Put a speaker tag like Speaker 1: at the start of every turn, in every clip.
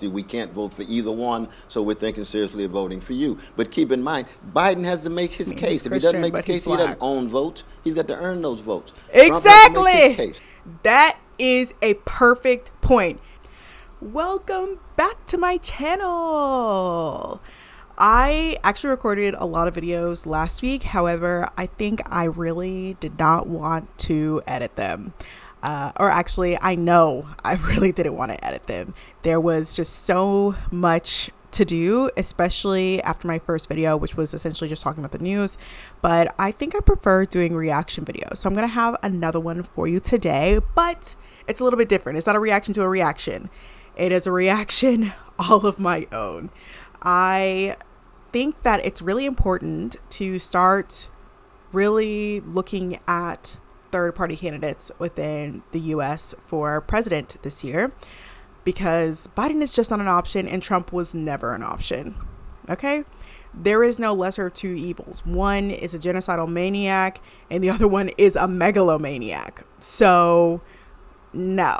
Speaker 1: We can't vote for either one, so we're thinking seriously of voting for you. But keep in mind, Biden has to make his case. If he doesn't make the case, he doesn't own votes. He's got to earn those votes.
Speaker 2: Exactly. That is a perfect point. Welcome back to my channel. I actually recorded a lot of videos last week. However, I think I really did not want to edit them. Or actually, I know I really didn't want to edit them. There was just so much to do, especially after my first video, which was essentially just talking about the news. But I think I prefer doing reaction videos. So I'm going to have another one for you today, but it's a little bit different. It's not a reaction to a reaction. It is a reaction all of my own. I think that it's really important to start really looking at third-party candidates within the US for president this year, because Biden is just not an option and Trump was never an option. Okay? There is no lesser of two evils. One is a genocidal maniac and the other one is a megalomaniac. So, no.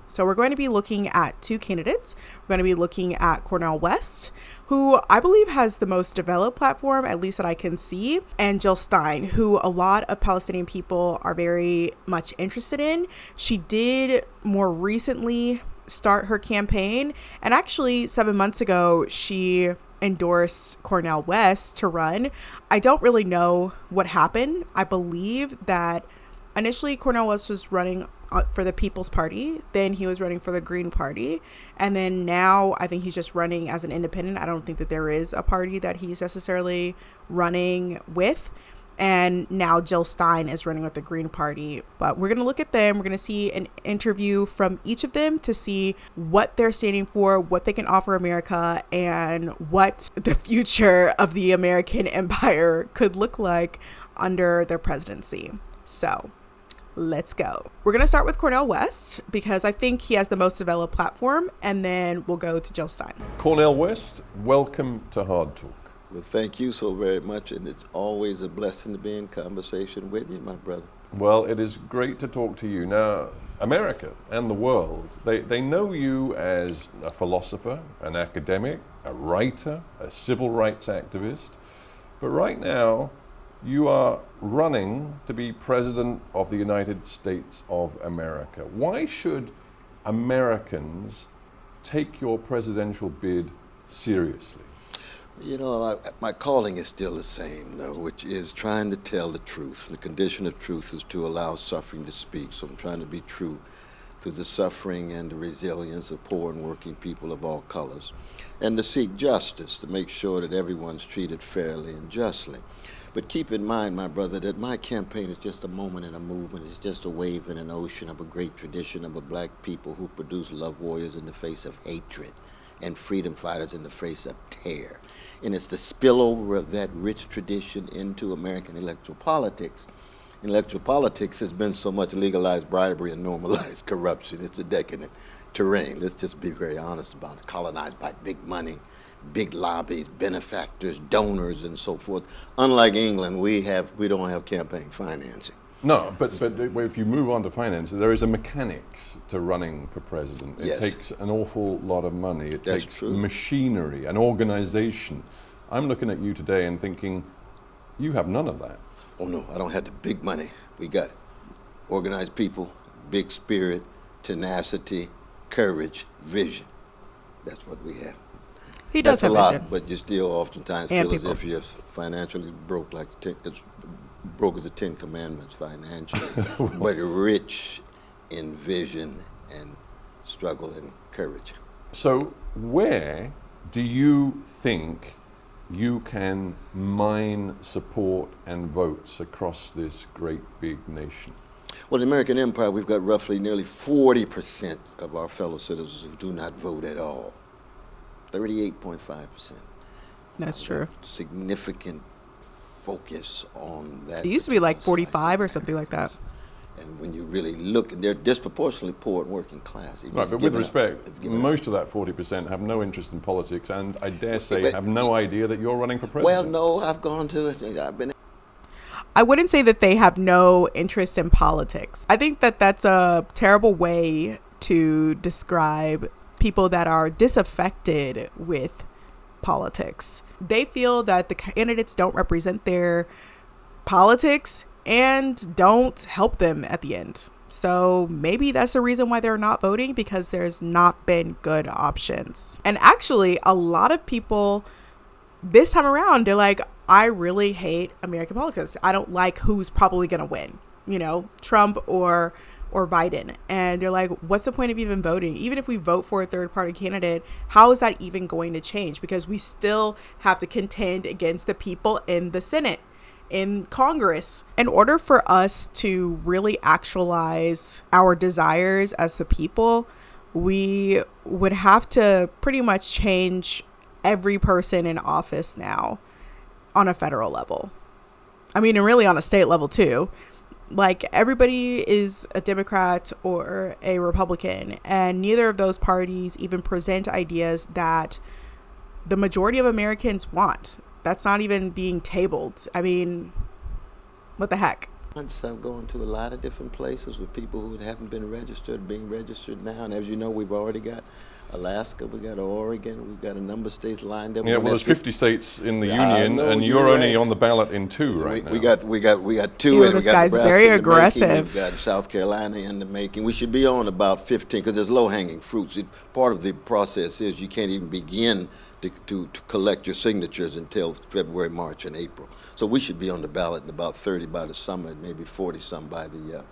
Speaker 2: So we're going to be looking at two candidates. We're going to be looking at Cornel West, who I believe has the most developed platform, at least that I can see, and Jill Stein, who a lot of Palestinian people are very much interested in. She did more recently start her campaign, and actually 7 months ago, she endorsed Cornel West to run. I don't really know what happened. I believe that initially Cornel West was running for the People's Party, then he was running for the Green Party, and then now I think he's just running as an independent. I don't think that there is a party that he's necessarily running with, and now Jill Stein is running with the Green Party. But we're going to look at them. We're going to see an interview from each of them to see what they're standing for, what they can offer America, and what the future of the American empire could look like under their presidency. So let's go. We're going to start with Cornel West because I think he has the most developed platform, and then we'll go to Jill Stein.
Speaker 3: Cornel West, welcome to Hard Talk.
Speaker 1: Well, thank you so very much, and it's always a blessing to be in conversation with you, my brother.
Speaker 3: Well, it is great to talk to you. Now, America and the world, they know you as a philosopher, an academic, a writer, a civil rights activist, but right now, you are running to be President of the United States of America. Why should Americans take your presidential bid seriously?
Speaker 1: You know, my calling is still the same, though, which is trying to tell the truth. The condition of truth is to allow suffering to speak. So I'm trying to be true to the suffering and the resilience of poor and working people of all colors, and to seek justice, to make sure that everyone's treated fairly and justly. But keep in mind, my brother, that my campaign is just a moment in a movement. It's just a wave in an ocean of a great tradition of a black people who produce love warriors in the face of hatred and freedom fighters in the face of terror. And it's the spillover of that rich tradition into American electoral politics. Electoral politics has been so much legalized bribery and normalized corruption. It's a decadent terrain. Let's just be very honest about it. Colonized by big money, big lobbies, benefactors, donors, and so forth. Unlike England, we don't have campaign financing.
Speaker 3: No, but if you move on to finance, there is a mechanics to running for president. It
Speaker 1: Yes.
Speaker 3: takes an awful lot of money. It
Speaker 1: That's
Speaker 3: takes
Speaker 1: true.
Speaker 3: machinery, an organization. I'm looking at you today and thinking, you have none of that.
Speaker 1: Oh no, I don't have the big money. We got organized people, big spirit, tenacity, courage, vision. That's what we have.
Speaker 2: He does
Speaker 1: That's
Speaker 2: have
Speaker 1: a lot,
Speaker 2: vision.
Speaker 1: but you still oftentimes
Speaker 2: And
Speaker 1: feel as
Speaker 2: people.
Speaker 1: if you're financially broke, like as broke as the Ten Commandments financially, but rich in vision and struggle and courage.
Speaker 3: So where do you think you can mine support and votes across this great big nation?
Speaker 1: Well, in the American Empire, we've got roughly nearly 40% of our fellow citizens who do not vote at all. 38.5%.
Speaker 2: That's true.
Speaker 1: Significant focus on that.
Speaker 2: It used to be like 45 or something like that.
Speaker 1: And when you really look, they're disproportionately poor and working class.
Speaker 3: Right, but with respect, most of that 40% have no interest in politics and I dare say
Speaker 1: But-
Speaker 3: have no idea that you're running for
Speaker 1: Well,
Speaker 3: president.
Speaker 1: no, I've gone to it. I've been.
Speaker 2: I wouldn't say that they have no interest in politics. I think that that's a terrible way to describe people that are disaffected with politics. They feel that the candidates don't represent their politics and don't help them at the end. So maybe that's the reason why they're not voting, because there's not been good options. And actually, a lot of people this time around, they're like, I really hate American politics. I don't like who's probably going to win, you know, Trump or Biden. And they're like, what's the point of even voting? Even if we vote for a third party candidate, how is that even going to change? Because we still have to contend against the people in the Senate, in Congress. In order for us to really actualize our desires as the people, we would have to pretty much change every person in office now on a federal level. I mean, and really on a state level too. Like, everybody is a Democrat or a Republican, and neither of those parties even present ideas that the majority of Americans want. That's not even being tabled. I mean, what the heck?
Speaker 1: I'm going to a lot of different places with people who haven't been registered, being registered now. And as you know, we've already got Alaska, we got Oregon, we've got a number of states lined up.
Speaker 3: Yeah, well, there's 50 states in the union, and you're only on the ballot in 2 right now.
Speaker 1: We got 2.
Speaker 2: Ew,
Speaker 1: and
Speaker 2: this
Speaker 1: we got
Speaker 2: guy's
Speaker 1: Nebraska
Speaker 2: very
Speaker 1: in the
Speaker 2: aggressive.
Speaker 1: making. We've got South Carolina in the making. We should be on about 15 because there's low-hanging fruits. Part of the process is you can't even begin to collect your signatures until February, March, and April. So we should be on the ballot in about 30 by the summer, maybe 40-some by the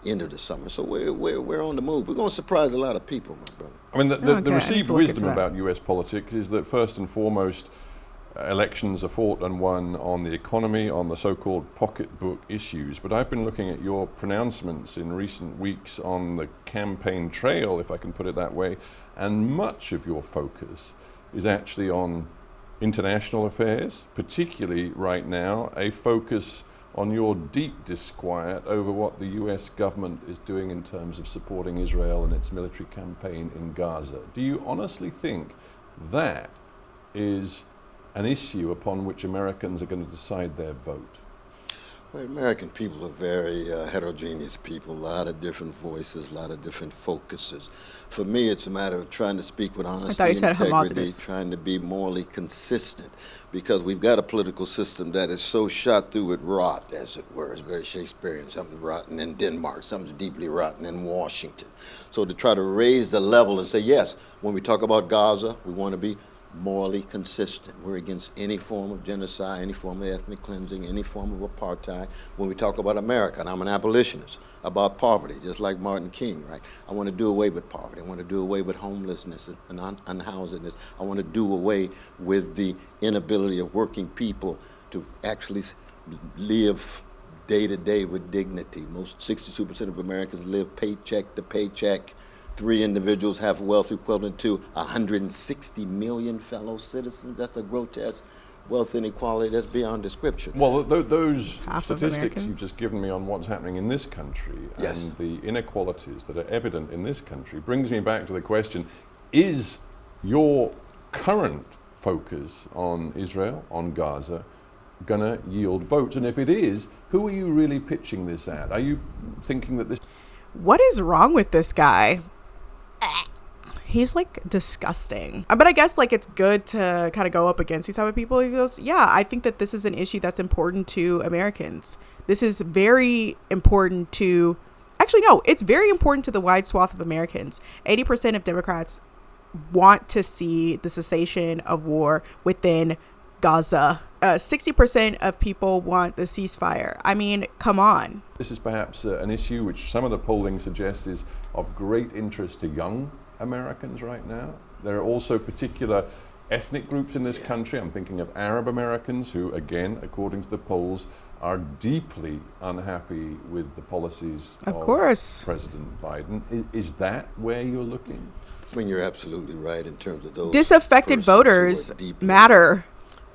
Speaker 1: end of the summer. So we're on the move. We're going to surprise a lot of people, my brother.
Speaker 3: I mean, the received wisdom
Speaker 2: that.
Speaker 3: about U.S. politics is that first and foremost, elections are fought and won on the economy, on the so-called pocketbook issues. But I've been looking at your pronouncements in recent weeks on the campaign trail, if I can put it that way, and much of your focus is actually on international affairs, particularly right now, a focus on your deep disquiet over what the US government is doing in terms of supporting Israel and its military campaign in Gaza. Do you honestly think that is an issue upon which Americans are going to decide their vote?
Speaker 1: Well, American people are very heterogeneous people, a lot of different voices, a lot of different focuses. For me, it's a matter of trying to speak with honesty and integrity,
Speaker 2: homogenous.
Speaker 1: trying to be morally consistent, because we've got a political system that is so shot through with rot, as it were. It's very Shakespearean. Something rotten in Denmark, something deeply rotten in Washington. So to try to raise the level and say, yes, when we talk about Gaza, we want to be morally consistent. We're against any form of genocide, any form of ethnic cleansing, any form of apartheid. When we talk about America, and I'm an abolitionist, about poverty, just like Martin King, right? I want to do away with poverty. I want to do away with homelessness and unhousedness. I want to do away with the inability of working people to actually live day to day with dignity. Most 62% of Americans live paycheck to paycheck. 3 individuals have wealth equivalent to 160 million fellow citizens. That's a grotesque wealth inequality that's beyond description.
Speaker 3: Well, those
Speaker 2: half of
Speaker 3: statistics
Speaker 2: Americans.
Speaker 3: you've just given me on what's happening in this country
Speaker 1: Yes.
Speaker 3: and the inequalities that are evident in this country brings me back to the question, is your current focus on Israel, on Gaza, going to yield votes? And if it is, who are you really pitching this at? Are you thinking that this...
Speaker 2: What is wrong with this guy? He's like disgusting. But I guess like it's good to kind of go up against these type of people. He goes, yeah, I think that this is an issue that's important to Americans. This is very important to, actually no, it's very important to the wide swath of Americans. 80% of Democrats want to see the cessation of war within Gaza. 60% of people want the ceasefire. I mean, come on.
Speaker 3: This is perhaps an issue which some of the polling suggests is of great interest to young Americans right now. There are also particular ethnic groups in this country. I'm thinking of Arab Americans who, again, according to the polls, are deeply unhappy with the policies of
Speaker 2: course.
Speaker 3: President Biden. Is that where you're looking?
Speaker 1: I mean, you're absolutely right in terms of those
Speaker 2: Disaffected
Speaker 1: persons who are
Speaker 2: voters
Speaker 1: deeply
Speaker 2: matter.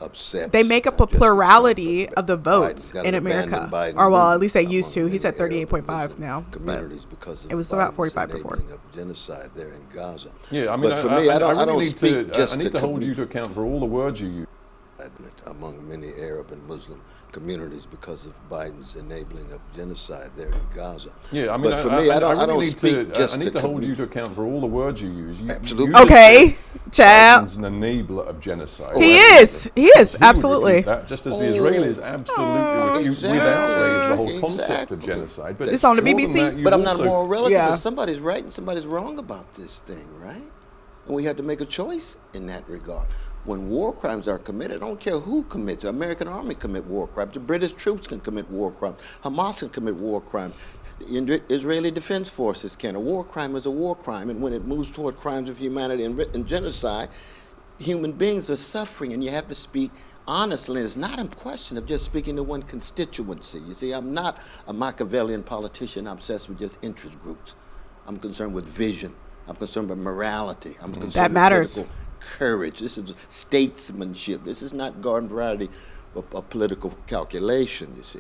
Speaker 1: upset.
Speaker 2: They make up a
Speaker 1: not just
Speaker 2: plurality
Speaker 1: Trump, but
Speaker 2: of the votes
Speaker 1: Biden's got
Speaker 2: in
Speaker 1: an abandoned
Speaker 2: America.
Speaker 1: Biden
Speaker 2: Or well, at
Speaker 1: movement
Speaker 2: least they used to.
Speaker 1: among
Speaker 2: He said
Speaker 1: many Arab
Speaker 2: 38.5
Speaker 1: Muslim
Speaker 2: now. But
Speaker 1: communities because of
Speaker 2: it was about
Speaker 1: Biden's
Speaker 2: 45 before.
Speaker 1: enabling of genocide there in Gaza.
Speaker 3: Yeah, I mean,
Speaker 1: but for me, I don't
Speaker 3: really
Speaker 1: speak just
Speaker 3: I need to hold you to account for all the words you use.
Speaker 1: Among many Arab Arab and Muslim communities because of Biden's enabling of genocide there in Gaza.
Speaker 3: Yeah, I mean,
Speaker 1: but for me, I
Speaker 3: really
Speaker 1: don't
Speaker 3: need
Speaker 1: speak just
Speaker 3: I need to hold you to account for all the words you use.
Speaker 1: Absolutely.
Speaker 3: You
Speaker 2: Okay, child.
Speaker 3: Biden's an enabler of genocide.
Speaker 2: He
Speaker 1: absolutely.
Speaker 2: is. He is.
Speaker 3: He would refute
Speaker 2: Absolutely.
Speaker 3: that, just as the Israelis absolutely refute with outrage the whole concept of
Speaker 1: Exactly.
Speaker 3: genocide. But
Speaker 2: It's on the
Speaker 3: more than
Speaker 2: BBC.
Speaker 3: that, you've
Speaker 1: But I'm not a
Speaker 3: also-
Speaker 1: moral relativist.
Speaker 2: Yeah.
Speaker 1: Somebody's right and somebody's wrong about this thing, right? And we have to make a choice in that regard. When war crimes are committed, I don't care who commits. The American army commit war crimes. The British troops can commit war crimes. Hamas can commit war crimes. The Israeli Defense Forces can. A war crime is a war crime, and when it moves toward crimes of humanity and genocide, human beings are suffering, and you have to speak honestly. It's not a question of just speaking to one constituency. You see, I'm not a Machiavellian politician obsessed with just interest groups. I'm concerned with vision. I'm concerned with morality. I'm concerned
Speaker 2: That
Speaker 1: with
Speaker 2: matters.
Speaker 1: political courage. This is statesmanship. This is not garden variety of political calculation, you see.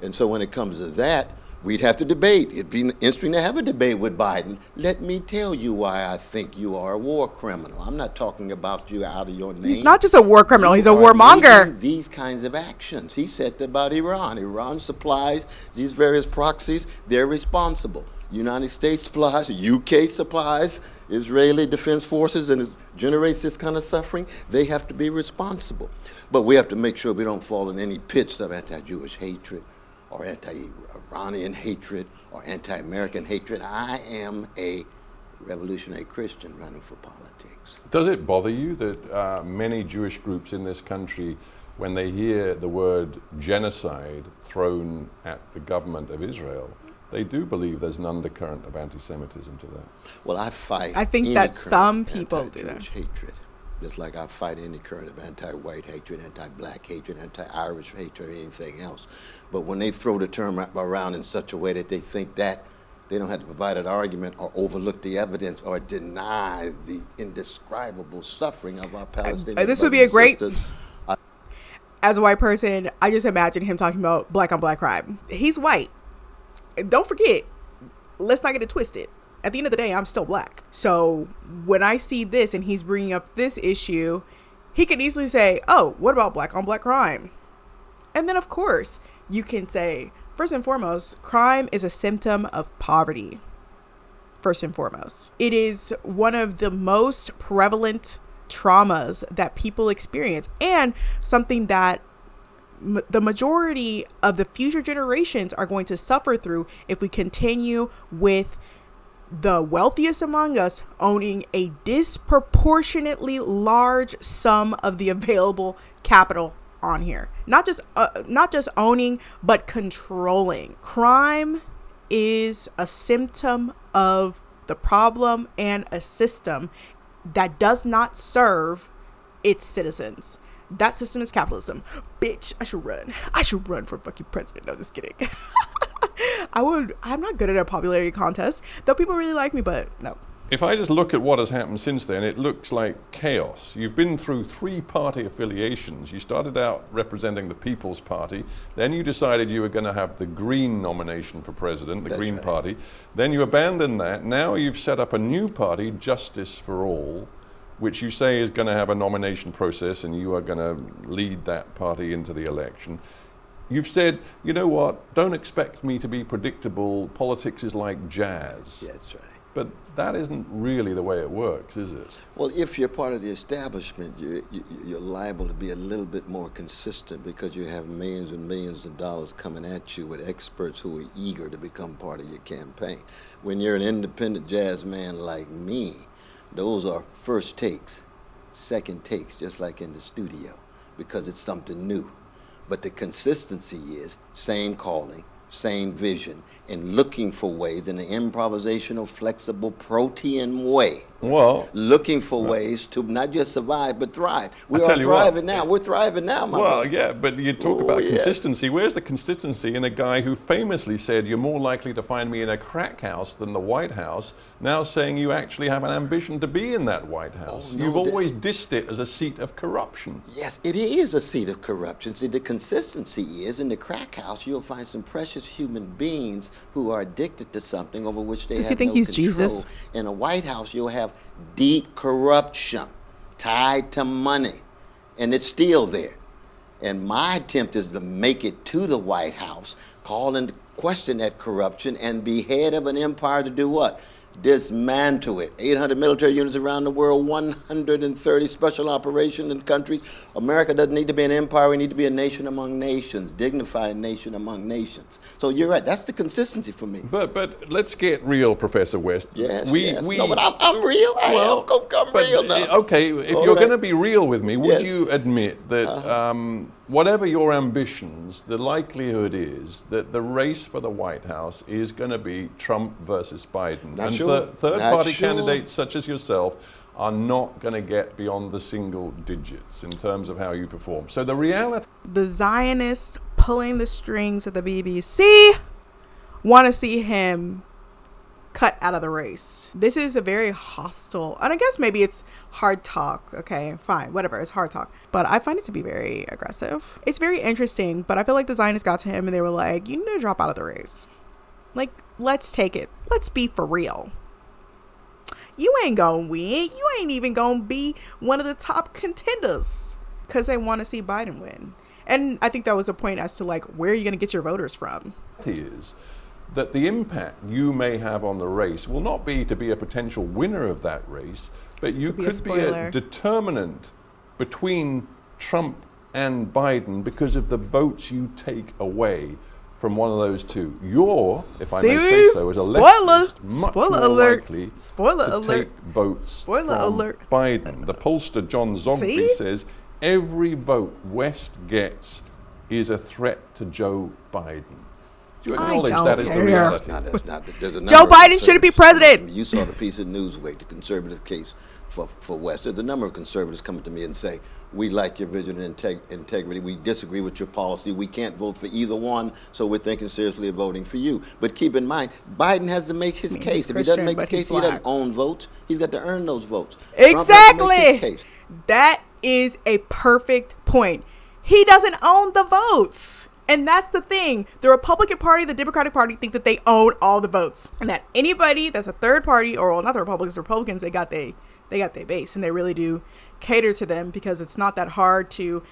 Speaker 1: And so when it comes to that, we'd have to debate. It'd be interesting to have a debate with Biden. Let me tell you why I think you are a war criminal. I'm not talking about you out of your name.
Speaker 2: He's not just a war criminal. He's a
Speaker 1: You are
Speaker 2: warmonger.
Speaker 1: making these kinds of actions. He said about Iran. Iran supplies these various proxies. They're responsible. United States supplies, UK supplies, Israeli Defense Forces, and it generates this kind of suffering. They have to be responsible. But we have to make sure we don't fall in any pits of anti-Jewish hatred or anti-Iranian hatred or anti-American hatred. I am a revolutionary Christian running for politics.
Speaker 3: Does it bother you that many Jewish groups in this country, when they hear the word genocide thrown at the government of Israel, they do believe there's an undercurrent of anti-Semitism to that?
Speaker 1: Well, I fight.
Speaker 2: I think
Speaker 1: any
Speaker 2: that
Speaker 1: current
Speaker 2: some
Speaker 1: of
Speaker 2: people do that.
Speaker 1: anti-Jewish hatred, just like I fight any current of anti-white hatred, anti-black hatred, anti-Irish hatred, or anything else. But when they throw the term around in such a way that they think that they don't have to provide an argument or overlook the evidence or deny the indescribable suffering of our Palestinian
Speaker 2: this would be
Speaker 1: brothers
Speaker 2: a
Speaker 1: and
Speaker 2: great-
Speaker 1: sisters.
Speaker 2: As a white person, I just imagine him talking about black on black crime. He's white. Don't forget, let's not get it twisted. At the end of the day, I'm still black. So when I see this and he's bringing up this issue, he could easily say, oh, what about black on black crime? And then, of course, you can say, first and foremost, crime is a symptom of poverty. First and foremost, it is one of the most prevalent traumas that people experience, and something that the majority of the future generations are going to suffer through if we continue with the wealthiest among us owning a disproportionately large sum of the available capital on here. Not just owning, but controlling. Crime is a symptom of the problem and a system that does not serve its citizens. That system is capitalism. Bitch, I should run for fucking president. No, just kidding. I'm not good at a popularity contest, though people really like me, but no.
Speaker 3: If I just look at what has happened since then, it looks like chaos. You've been through 3 party affiliations. You started out representing the People's Party. Then you decided you were going to have the Green nomination for president, the
Speaker 1: That's
Speaker 3: Green
Speaker 1: right.
Speaker 3: Party. Then you abandoned that. Now you've set up a new party, Justice for All, which you say is going to have a nomination process, and you are going to lead that party into the election. You've said, you know what, don't expect me to be predictable. Politics is like jazz.
Speaker 1: Yeah, that's right.
Speaker 3: But that isn't really the way it works, is it?
Speaker 1: Well, if you're part of the establishment, you're liable to be a little bit more consistent because you have millions and millions of dollars coming at you with experts who are eager to become part of your campaign. When you're an independent jazz man like me, those are first takes, second takes, just like in the studio, because it's something new. But the consistency is same calling, same vision, and looking for ways in an improvisational, flexible, protean way.
Speaker 3: Well,
Speaker 1: Looking for ways to not just survive, but thrive. We
Speaker 3: I
Speaker 1: are
Speaker 3: tell you what.
Speaker 1: thriving now. We're thriving now, my
Speaker 3: well,
Speaker 1: brother.
Speaker 3: yeah, but you talk
Speaker 1: Oh,
Speaker 3: about
Speaker 1: yeah.
Speaker 3: consistency. Where's the consistency in a guy who famously said you're more likely to find me in a crack house than the White House, now saying you actually have an ambition to be in that White House?
Speaker 1: Oh, no,
Speaker 3: You've always dissed it as a seat of corruption.
Speaker 1: Yes, it is a seat of corruption. See, the consistency is in the crack house, you'll find some precious human beings who are addicted to something over which they
Speaker 2: Does he
Speaker 1: have
Speaker 2: think
Speaker 1: no
Speaker 2: he's
Speaker 1: control.
Speaker 2: Jesus?
Speaker 1: In a White House, you'll have deep corruption tied to money, and it's still there. And my attempt is to make it to the White House, call into question that corruption, and be head of an empire to do what? Dismantle it. 800 military units around the world, 130 special operations in countries. America doesn't need to be an empire. We need to be a nation among nations, dignified nation among nations. So you're right. That's the consistency for me.
Speaker 3: But let's get real, Professor West.
Speaker 1: Yes, no, but I'm real. I'm real now.
Speaker 3: Okay, if
Speaker 1: All
Speaker 3: you're
Speaker 1: right.
Speaker 3: going to be real with me, would
Speaker 1: Yes.
Speaker 3: you admit that whatever your ambitions, the likelihood is that the race for the White House is going to be Trump versus Biden?
Speaker 1: Not
Speaker 3: and
Speaker 1: sure.
Speaker 3: Third-party
Speaker 1: Not sure.
Speaker 3: candidates such as yourself are not going to get beyond the single digits in terms of how you perform. So the reality...
Speaker 2: The Zionists pulling the strings at the BBC want to see him cut out of the race. This is a very hostile, and I guess maybe it's hard talk. Okay, fine, whatever, it's hard talk. But I find it to be very aggressive. It's very interesting, but I feel like the Zionists got to him and they were like, you need to drop out of the race. Like, let's take it. Let's be for real. You ain't gonna win. You ain't even gonna be one of the top contenders because they want to see Biden win. And I think that was a point as to like, where are you gonna get your voters from?
Speaker 3: is that the impact you may have on the race will not be to be a potential winner of that race, but you
Speaker 2: Could be a
Speaker 3: could be
Speaker 2: spoiler.
Speaker 3: a determinant between Trump and Biden because of the votes you take away from one of those two. You're, if I may say so, as a leftist, much
Speaker 2: Spoiler
Speaker 3: more
Speaker 2: alert.
Speaker 3: likely
Speaker 2: Spoiler
Speaker 3: to
Speaker 2: alert.
Speaker 3: take votes
Speaker 2: Spoiler
Speaker 3: from
Speaker 2: alert.
Speaker 3: Biden. The pollster John Zogbey
Speaker 2: See?
Speaker 3: says every vote West gets is a threat to Joe Biden. Do you
Speaker 2: I
Speaker 3: acknowledge
Speaker 2: don't
Speaker 3: that is the
Speaker 2: care.
Speaker 3: reality?
Speaker 1: No, that's not. There's a
Speaker 2: Joe
Speaker 1: number of
Speaker 2: Biden shouldn't be
Speaker 1: conservatives
Speaker 2: president.
Speaker 1: You saw the piece of Newsweek, the conservative case for West. There's a number of conservatives coming to me and say, we like your vision and integrity. We disagree with your policy. We can't vote for either one, so we're thinking seriously of voting for you. But keep in mind, Biden has to make his
Speaker 2: I mean,
Speaker 1: case.
Speaker 2: he's
Speaker 1: If he doesn't
Speaker 2: Christian,
Speaker 1: make the
Speaker 2: but he's
Speaker 1: case, he doesn't
Speaker 2: black.
Speaker 1: own votes. He's got to earn those votes. Trump has to make his
Speaker 2: Exactly.
Speaker 1: case.
Speaker 2: That is a perfect point. He doesn't own the votes. And that's the thing. The Republican Party, the Democratic Party think that they own all the votes. And that anybody that's a third party, or well, not the Republicans, they got their base, and they really do cater to them because it's not that hard to,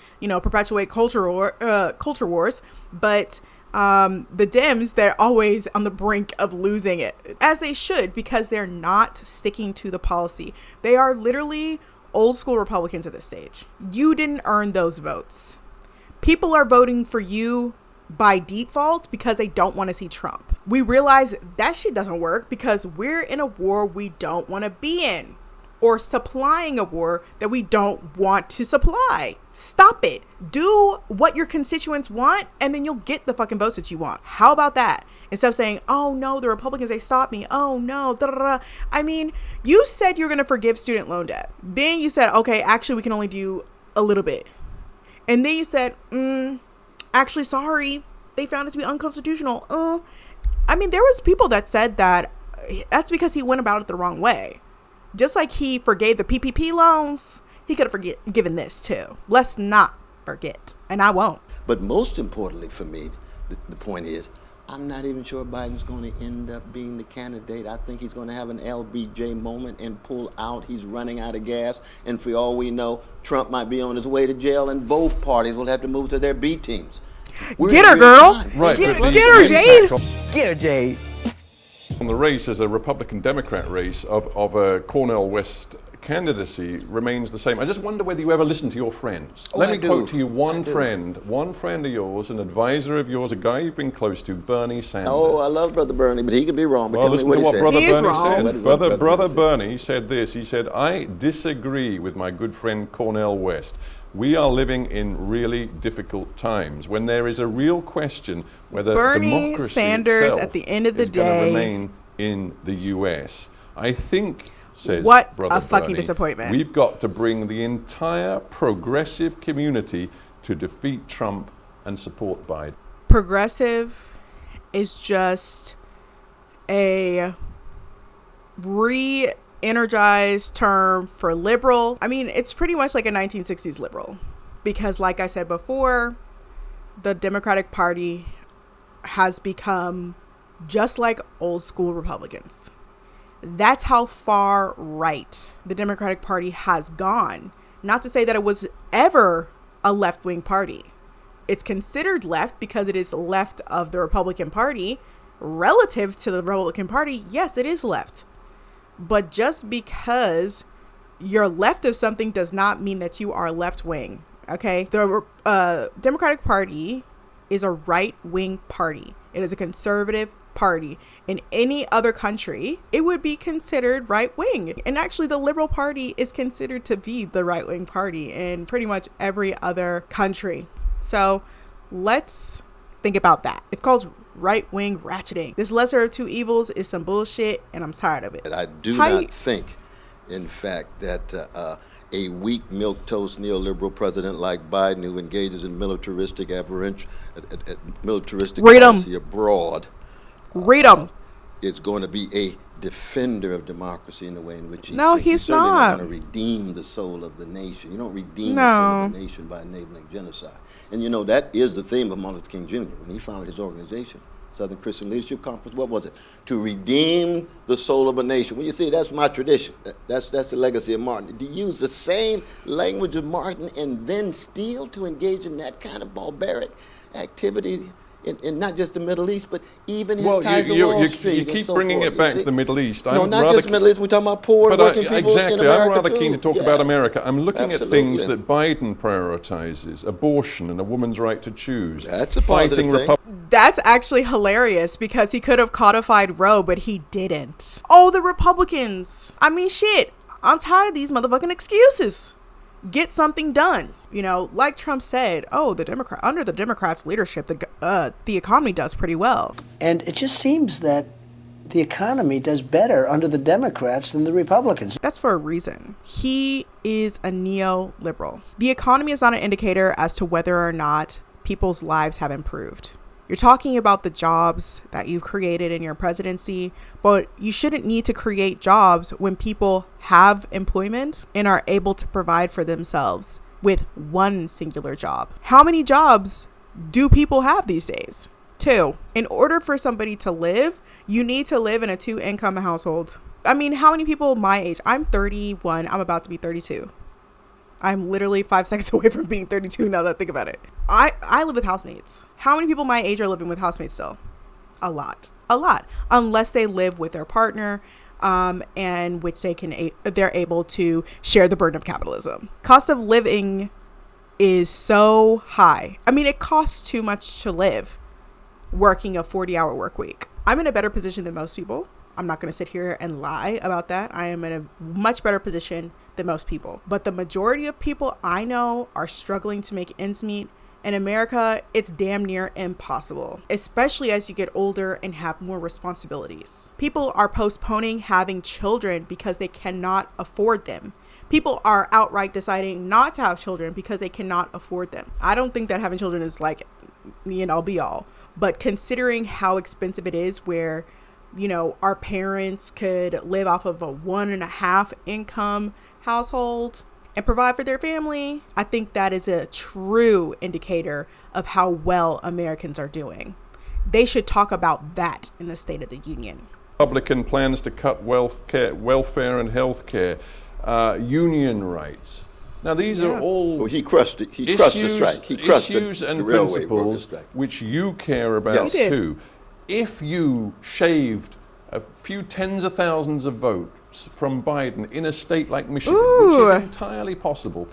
Speaker 2: perpetuate culture wars. But the Dems, they're always on the brink of losing it, as they should, because they're not sticking to the policy. They are literally old school Republicans at this stage. You didn't earn those votes. People are voting for you by default because they don't want to see Trump. We realize that shit doesn't work because we're in a war we don't want to be in, or supplying a war that we don't want to supply. Stop it. Do what your constituents want, and then you'll get the fucking votes that you want. How about that? Instead of saying, oh no, the Republicans, they stopped me. Oh no. Da, da, da. I mean, you said you're going to forgive student loan debt. Then you said, okay, actually, we can only do a little bit. And then you said, actually, sorry, they found it to be unconstitutional. I mean, there was people that said that that's because he went about it the wrong way. Just like he forgave the PPP loans, he could have forgiven this too. Let's not forget, and I won't.
Speaker 1: But most importantly for me, the point is, I'm not even sure Biden's going to end up being the candidate. I think he's going to have an LBJ moment and pull out. He's running out of gas. And for all we know, Trump might be on his way to jail, and both parties will have to move to their B teams.
Speaker 2: Get her, girl.
Speaker 3: Right.
Speaker 2: Get
Speaker 3: but
Speaker 2: her,
Speaker 3: the
Speaker 2: Jade.
Speaker 3: impact on-
Speaker 4: Get her, Jade.
Speaker 3: On the race as a Republican-Democrat race of a Cornel West candidacy remains the same. I just wonder whether you ever listen to your friends.
Speaker 1: Oh,
Speaker 3: Let
Speaker 1: I
Speaker 3: me
Speaker 1: do.
Speaker 3: quote to you
Speaker 1: I
Speaker 3: one
Speaker 1: do.
Speaker 3: friend of yours, an advisor of yours, a guy you've been close to, Bernie Sanders.
Speaker 1: Oh, I love Brother Bernie, but he could be wrong. But
Speaker 3: Well,
Speaker 1: tell me
Speaker 3: listen
Speaker 1: what
Speaker 3: to
Speaker 1: he
Speaker 3: what
Speaker 1: said.
Speaker 3: Brother
Speaker 2: He is
Speaker 3: Bernie
Speaker 2: wrong.
Speaker 3: said.
Speaker 1: What is what
Speaker 3: Brother
Speaker 1: Brother said?
Speaker 3: Bernie said this. He said, I disagree with my good friend Cornel West. We are living in really difficult times when there is a real question whether
Speaker 2: Bernie
Speaker 3: democracy
Speaker 2: Sanders,
Speaker 3: itself
Speaker 2: at the end of the
Speaker 3: is gonna
Speaker 2: day-
Speaker 3: remain in the U.S. I think, says
Speaker 2: What
Speaker 3: Brother
Speaker 2: a fucking
Speaker 3: Bernie,
Speaker 2: disappointment.
Speaker 3: we've got to bring the entire progressive community to defeat Trump and support Biden.
Speaker 2: Progressive is just a re-energized term for liberal. I mean, it's pretty much like a 1960s liberal because, like I said before, the Democratic Party has become just like old school Republicans. That's how far right the Democratic Party has gone. Not to say that it was ever a left-wing party. it's considered left because it is left of the Republican Party. Relative to the Republican Party, yes, it is left. But just because you're left of something does not mean that you are left wing. Okay, the Democratic Party is a right wing party. It is a conservative party. In any other country, it would be considered right wing. And actually, the Liberal Party is considered to be the right wing party in pretty much every other country. So let's think about that. It's called right wing ratcheting. This lesser of two evils is some bullshit, and I'm tired of it.
Speaker 1: I do not think, in fact, that a weak, milquetoast neoliberal president like Biden, who engages in militaristic policy abroad, is going to be a defender of democracy in the way in which he's not.
Speaker 2: He's not
Speaker 1: going to redeem the soul of the nation. You don't redeem the soul of the nation by enabling genocide. And that is the theme of Martin Luther King Jr. when he founded his organization, Southern Christian Leadership Conference. What was it? To redeem the soul of a nation. Well, you see, that's my tradition. That's the legacy of Martin. To use the same language of Martin and then still to engage in that kind of barbaric activity in not just the Middle East, but even his ties to Wall Street.
Speaker 3: You keep bringing it back to the Middle East.
Speaker 1: No, not just Middle East. We're talking about poor and working people in America.
Speaker 3: I'm rather keen to talk about America. I'm looking
Speaker 1: Absolutely.
Speaker 3: at things that Biden prioritizes: abortion and a woman's right to choose.
Speaker 1: That's a positive thing.
Speaker 2: That's actually hilarious because he could have codified Roe, but he didn't. Oh, the Republicans. I mean, shit. I'm tired of these motherfucking excuses. Get something done. Like Trump said, under the Democrats' leadership, the economy does pretty well.
Speaker 4: And it just seems that the economy does better under the Democrats than the Republicans.
Speaker 2: That's for a reason. He is a neoliberal. The economy is not an indicator as to whether or not people's lives have improved. You're talking about the jobs that you created in your presidency, but you shouldn't need to create jobs when people have employment and are able to provide for themselves with one singular job. How many jobs do people have these days? 2. In order for somebody to live, you need to live in a 2-income household. I mean, how many people my age? I'm 31. I'm about to be 32. I'm literally 5 seconds away from being 32 now that I think about it. I live with housemates. How many people my age are living with housemates still? A lot. Unless they live with their partner, and which they're able to share the burden of capitalism. Cost of living is so high. I mean, it costs too much to live working a 40-hour work week. I'm in a better position than most people. I'm not going to sit here and lie about that. I am in a much better position than most people. But the majority of people I know are struggling to make ends meet. In America, it's damn near impossible, especially as you get older and have more responsibilities. People are postponing having children because they cannot afford them. People are outright deciding not to have children because they cannot afford them. I don't think that having children is like, be all. But considering how expensive it is, where our parents could live off of a 1.5 income household and provide for their family, I think that is a true indicator of how well Americans are doing. They should talk about that in the State of the Union.
Speaker 3: Republican plans to cut welfare and health care, union rights. Now, these are all
Speaker 1: Well, he crushed it. He crushed the strike. He crushed
Speaker 3: issues
Speaker 1: the
Speaker 3: and
Speaker 1: railway workers'
Speaker 3: principles
Speaker 1: strike.
Speaker 3: which you care about
Speaker 1: Yes.
Speaker 2: He did.
Speaker 3: too. If you shaved a few tens of thousands of votes from Biden in a state like Michigan, which is entirely possible.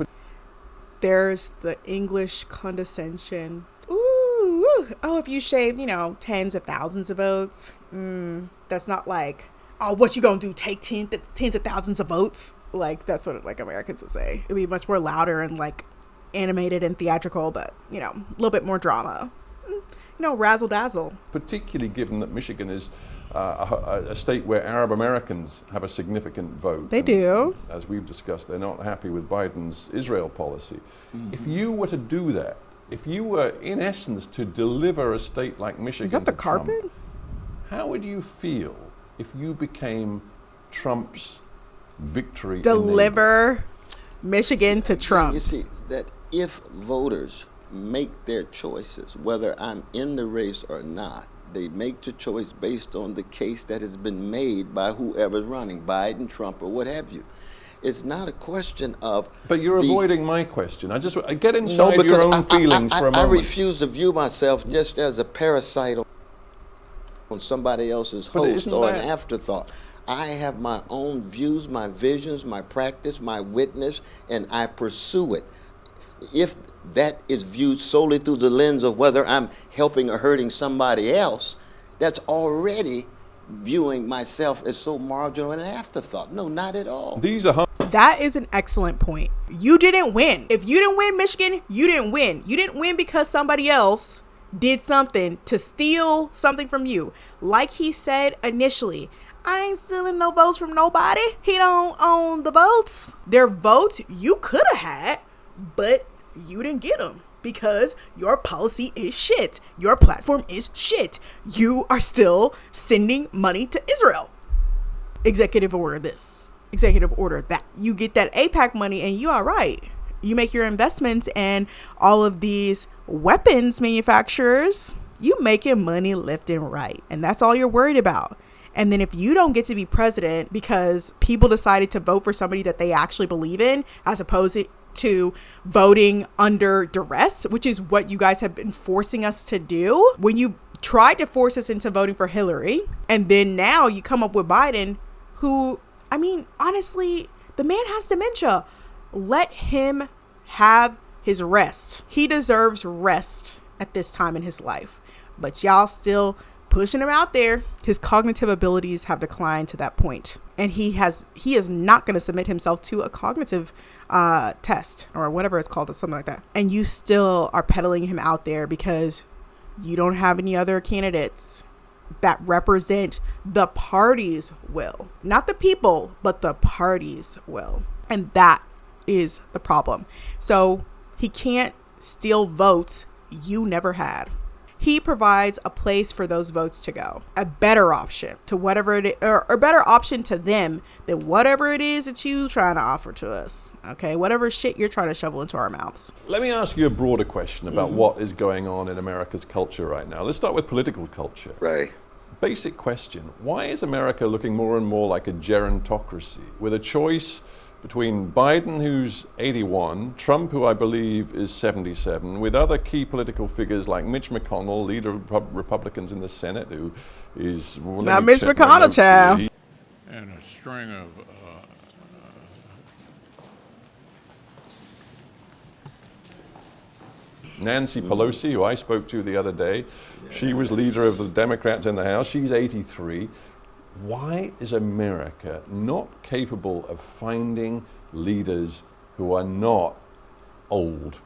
Speaker 2: There's the English condescension. Ooh, oh, if you shaved, tens of thousands of votes, that's not like, oh, what you gonna do? Take tens of thousands of votes? Like, that's what Americans would say. It'd be much more louder and animated and theatrical, but a little bit more drama. Razzle dazzle.
Speaker 3: Particularly given that Michigan is a state where Arab Americans have a significant vote.
Speaker 2: They do.
Speaker 3: As we've discussed, they're not happy with Biden's Israel policy. Mm-hmm. If you were to do that, if you were in essence to deliver a state like Michigan
Speaker 2: Is that the
Speaker 3: to Trump,
Speaker 2: carpet?
Speaker 3: how would you feel if you became Trump's victory?
Speaker 2: Deliver Michigan to Trump.
Speaker 1: You see, that if voters make their choices, whether I'm in the race or not, they make the choice based on the case that has been made by whoever's running, Biden, Trump, or what have you. It's not a question of.
Speaker 3: But you're
Speaker 1: the-
Speaker 3: avoiding my question. I get inside your own feelings for a
Speaker 1: I
Speaker 3: moment.
Speaker 1: refuse to view myself just as a parasite on somebody else's
Speaker 3: But
Speaker 1: host
Speaker 3: isn't
Speaker 1: or an
Speaker 3: that-
Speaker 1: afterthought. I have my own views, my visions, my practice, my witness, and I pursue it. If that is viewed solely through the lens of whether I'm helping or hurting somebody else, that's already viewing myself as so marginal and an afterthought. No, not at all.
Speaker 3: These are
Speaker 2: That is an excellent point. You didn't win. If you didn't win Michigan, you didn't win. You didn't win because somebody else did something to steal something from you. Like he said initially, I ain't stealing no votes from nobody. He don't own the votes. They're votes you could have had, but you didn't get them because your policy is shit. Your platform is shit. You are still sending money to Israel. Executive order this. Executive order that. You get that AIPAC money and you are right. You make your investments and all of these weapons manufacturers, you making money left and right. And that's all you're worried about. And then if you don't get to be president because people decided to vote for somebody that they actually believe in, as opposed to voting under duress, which is what you guys have been forcing us to do. When you tried to force us into voting for Hillary, and then now you come up with Biden, who, I mean, honestly, the man has dementia. Let him have his rest. He deserves rest at this time in his life. But y'all still pushing him out there. His cognitive abilities have declined to that point, and he is not going to submit himself to a cognitive test or whatever it's called, or something like that. And you still are peddling him out there because you don't have any other candidates that represent the party's will, not the people, but the party's will. And that is the problem. So he can't steal votes you never had. He provides a place for those votes to go, a better option to whatever it is, or a better option to them than whatever it is that you trying to offer to us. Okay, whatever shit you're trying to shovel into our mouths.
Speaker 3: Let me ask you a broader question about what is going on in America's culture right now. Let's start with political culture.
Speaker 1: Right.
Speaker 3: Basic question. Why is America looking more and more like a gerontocracy with a choice between Biden, who's 81, Trump, who I believe is 77, with other key political figures like Mitch McConnell, leader of Republicans in the Senate, who is... Well,
Speaker 2: Now Mitch McConnell, child.
Speaker 5: And a string of
Speaker 3: Nancy Pelosi, who I spoke to the other day, she was leader of the Democrats in the House. She's 83. Why is America not capable of finding leaders who are not old?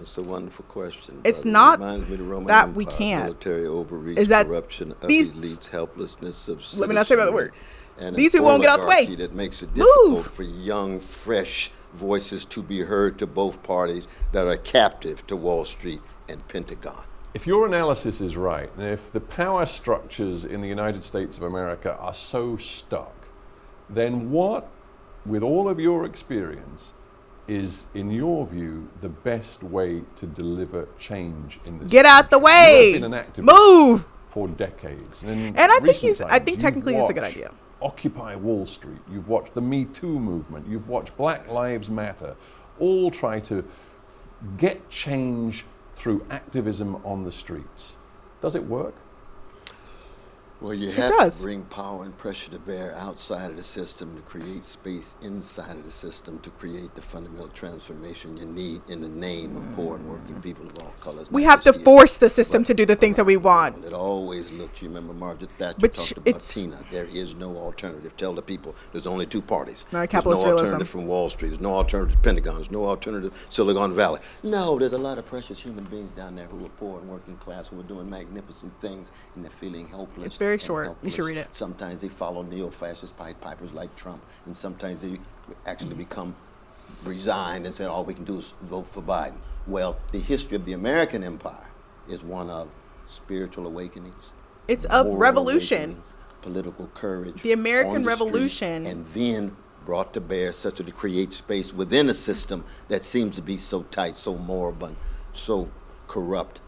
Speaker 1: It's a wonderful question.
Speaker 2: It's
Speaker 1: brother.
Speaker 2: not
Speaker 1: It reminds me of the Roman
Speaker 2: that
Speaker 1: Empire,
Speaker 2: we can't.
Speaker 1: Military overreach,
Speaker 2: Is that
Speaker 1: corruption of
Speaker 2: these-
Speaker 1: elites, helplessness of
Speaker 2: Let me not say another word.
Speaker 1: and
Speaker 2: These
Speaker 1: an
Speaker 2: people won't get out the way.
Speaker 1: oligarchy that makes it difficult
Speaker 2: Move.
Speaker 1: for young, fresh voices to be heard to both parties that are captive to Wall Street and Pentagon.
Speaker 3: If your analysis is right, and if the power structures in the United States of America are so stuck, then what, with all of your experience, is, in your view, the best way to deliver change in this
Speaker 2: Get out the
Speaker 3: country?
Speaker 2: way.
Speaker 3: You have been an activist
Speaker 2: Move.
Speaker 3: for decades. And
Speaker 2: I think
Speaker 3: recent
Speaker 2: I
Speaker 3: times,
Speaker 2: think technically
Speaker 3: you've
Speaker 2: it's a good
Speaker 3: watched
Speaker 2: idea.
Speaker 3: Occupy Wall Street, you've watched the Me Too movement, you've watched Black Lives Matter, all try to get change through activism on the streets. Does it work?
Speaker 1: Well, you have
Speaker 2: does.
Speaker 1: to bring power and pressure to bear outside of the system to create space inside of the system to create the fundamental transformation you need in the name of poor and working people of all colors.
Speaker 2: We
Speaker 1: not
Speaker 2: have to
Speaker 1: just here,
Speaker 2: force the system
Speaker 1: but
Speaker 2: to do the things that we
Speaker 1: around
Speaker 2: want.
Speaker 1: It always looks, you remember Margaret Thatcher
Speaker 2: But
Speaker 1: talked about
Speaker 2: it's-
Speaker 1: Tina. There is no alternative. Tell the people there's only two parties.
Speaker 2: Capitalist
Speaker 1: there's no
Speaker 2: realism.
Speaker 1: alternative from Wall Street. There's no alternative to Pentagon. There's no alternative Silicon Valley. No, there's a lot of precious human beings down there who are poor and working class who are doing magnificent things and they're feeling helpless.
Speaker 2: It's very
Speaker 1: and
Speaker 2: short. You should
Speaker 1: helpless.
Speaker 2: read it.
Speaker 1: Sometimes they follow neo-fascist Pied Pipers like Trump, and sometimes they actually become resigned and say, all we can do is vote for Biden. Well, the history of the American empire is one of spiritual awakenings.
Speaker 2: It's of
Speaker 1: moral
Speaker 2: revolution.
Speaker 1: awakenings, political courage.
Speaker 2: The American
Speaker 1: on the street,
Speaker 2: Revolution.
Speaker 1: and then brought to bear such as to create space within a system that seems to be so tight, so moribund, so corrupt.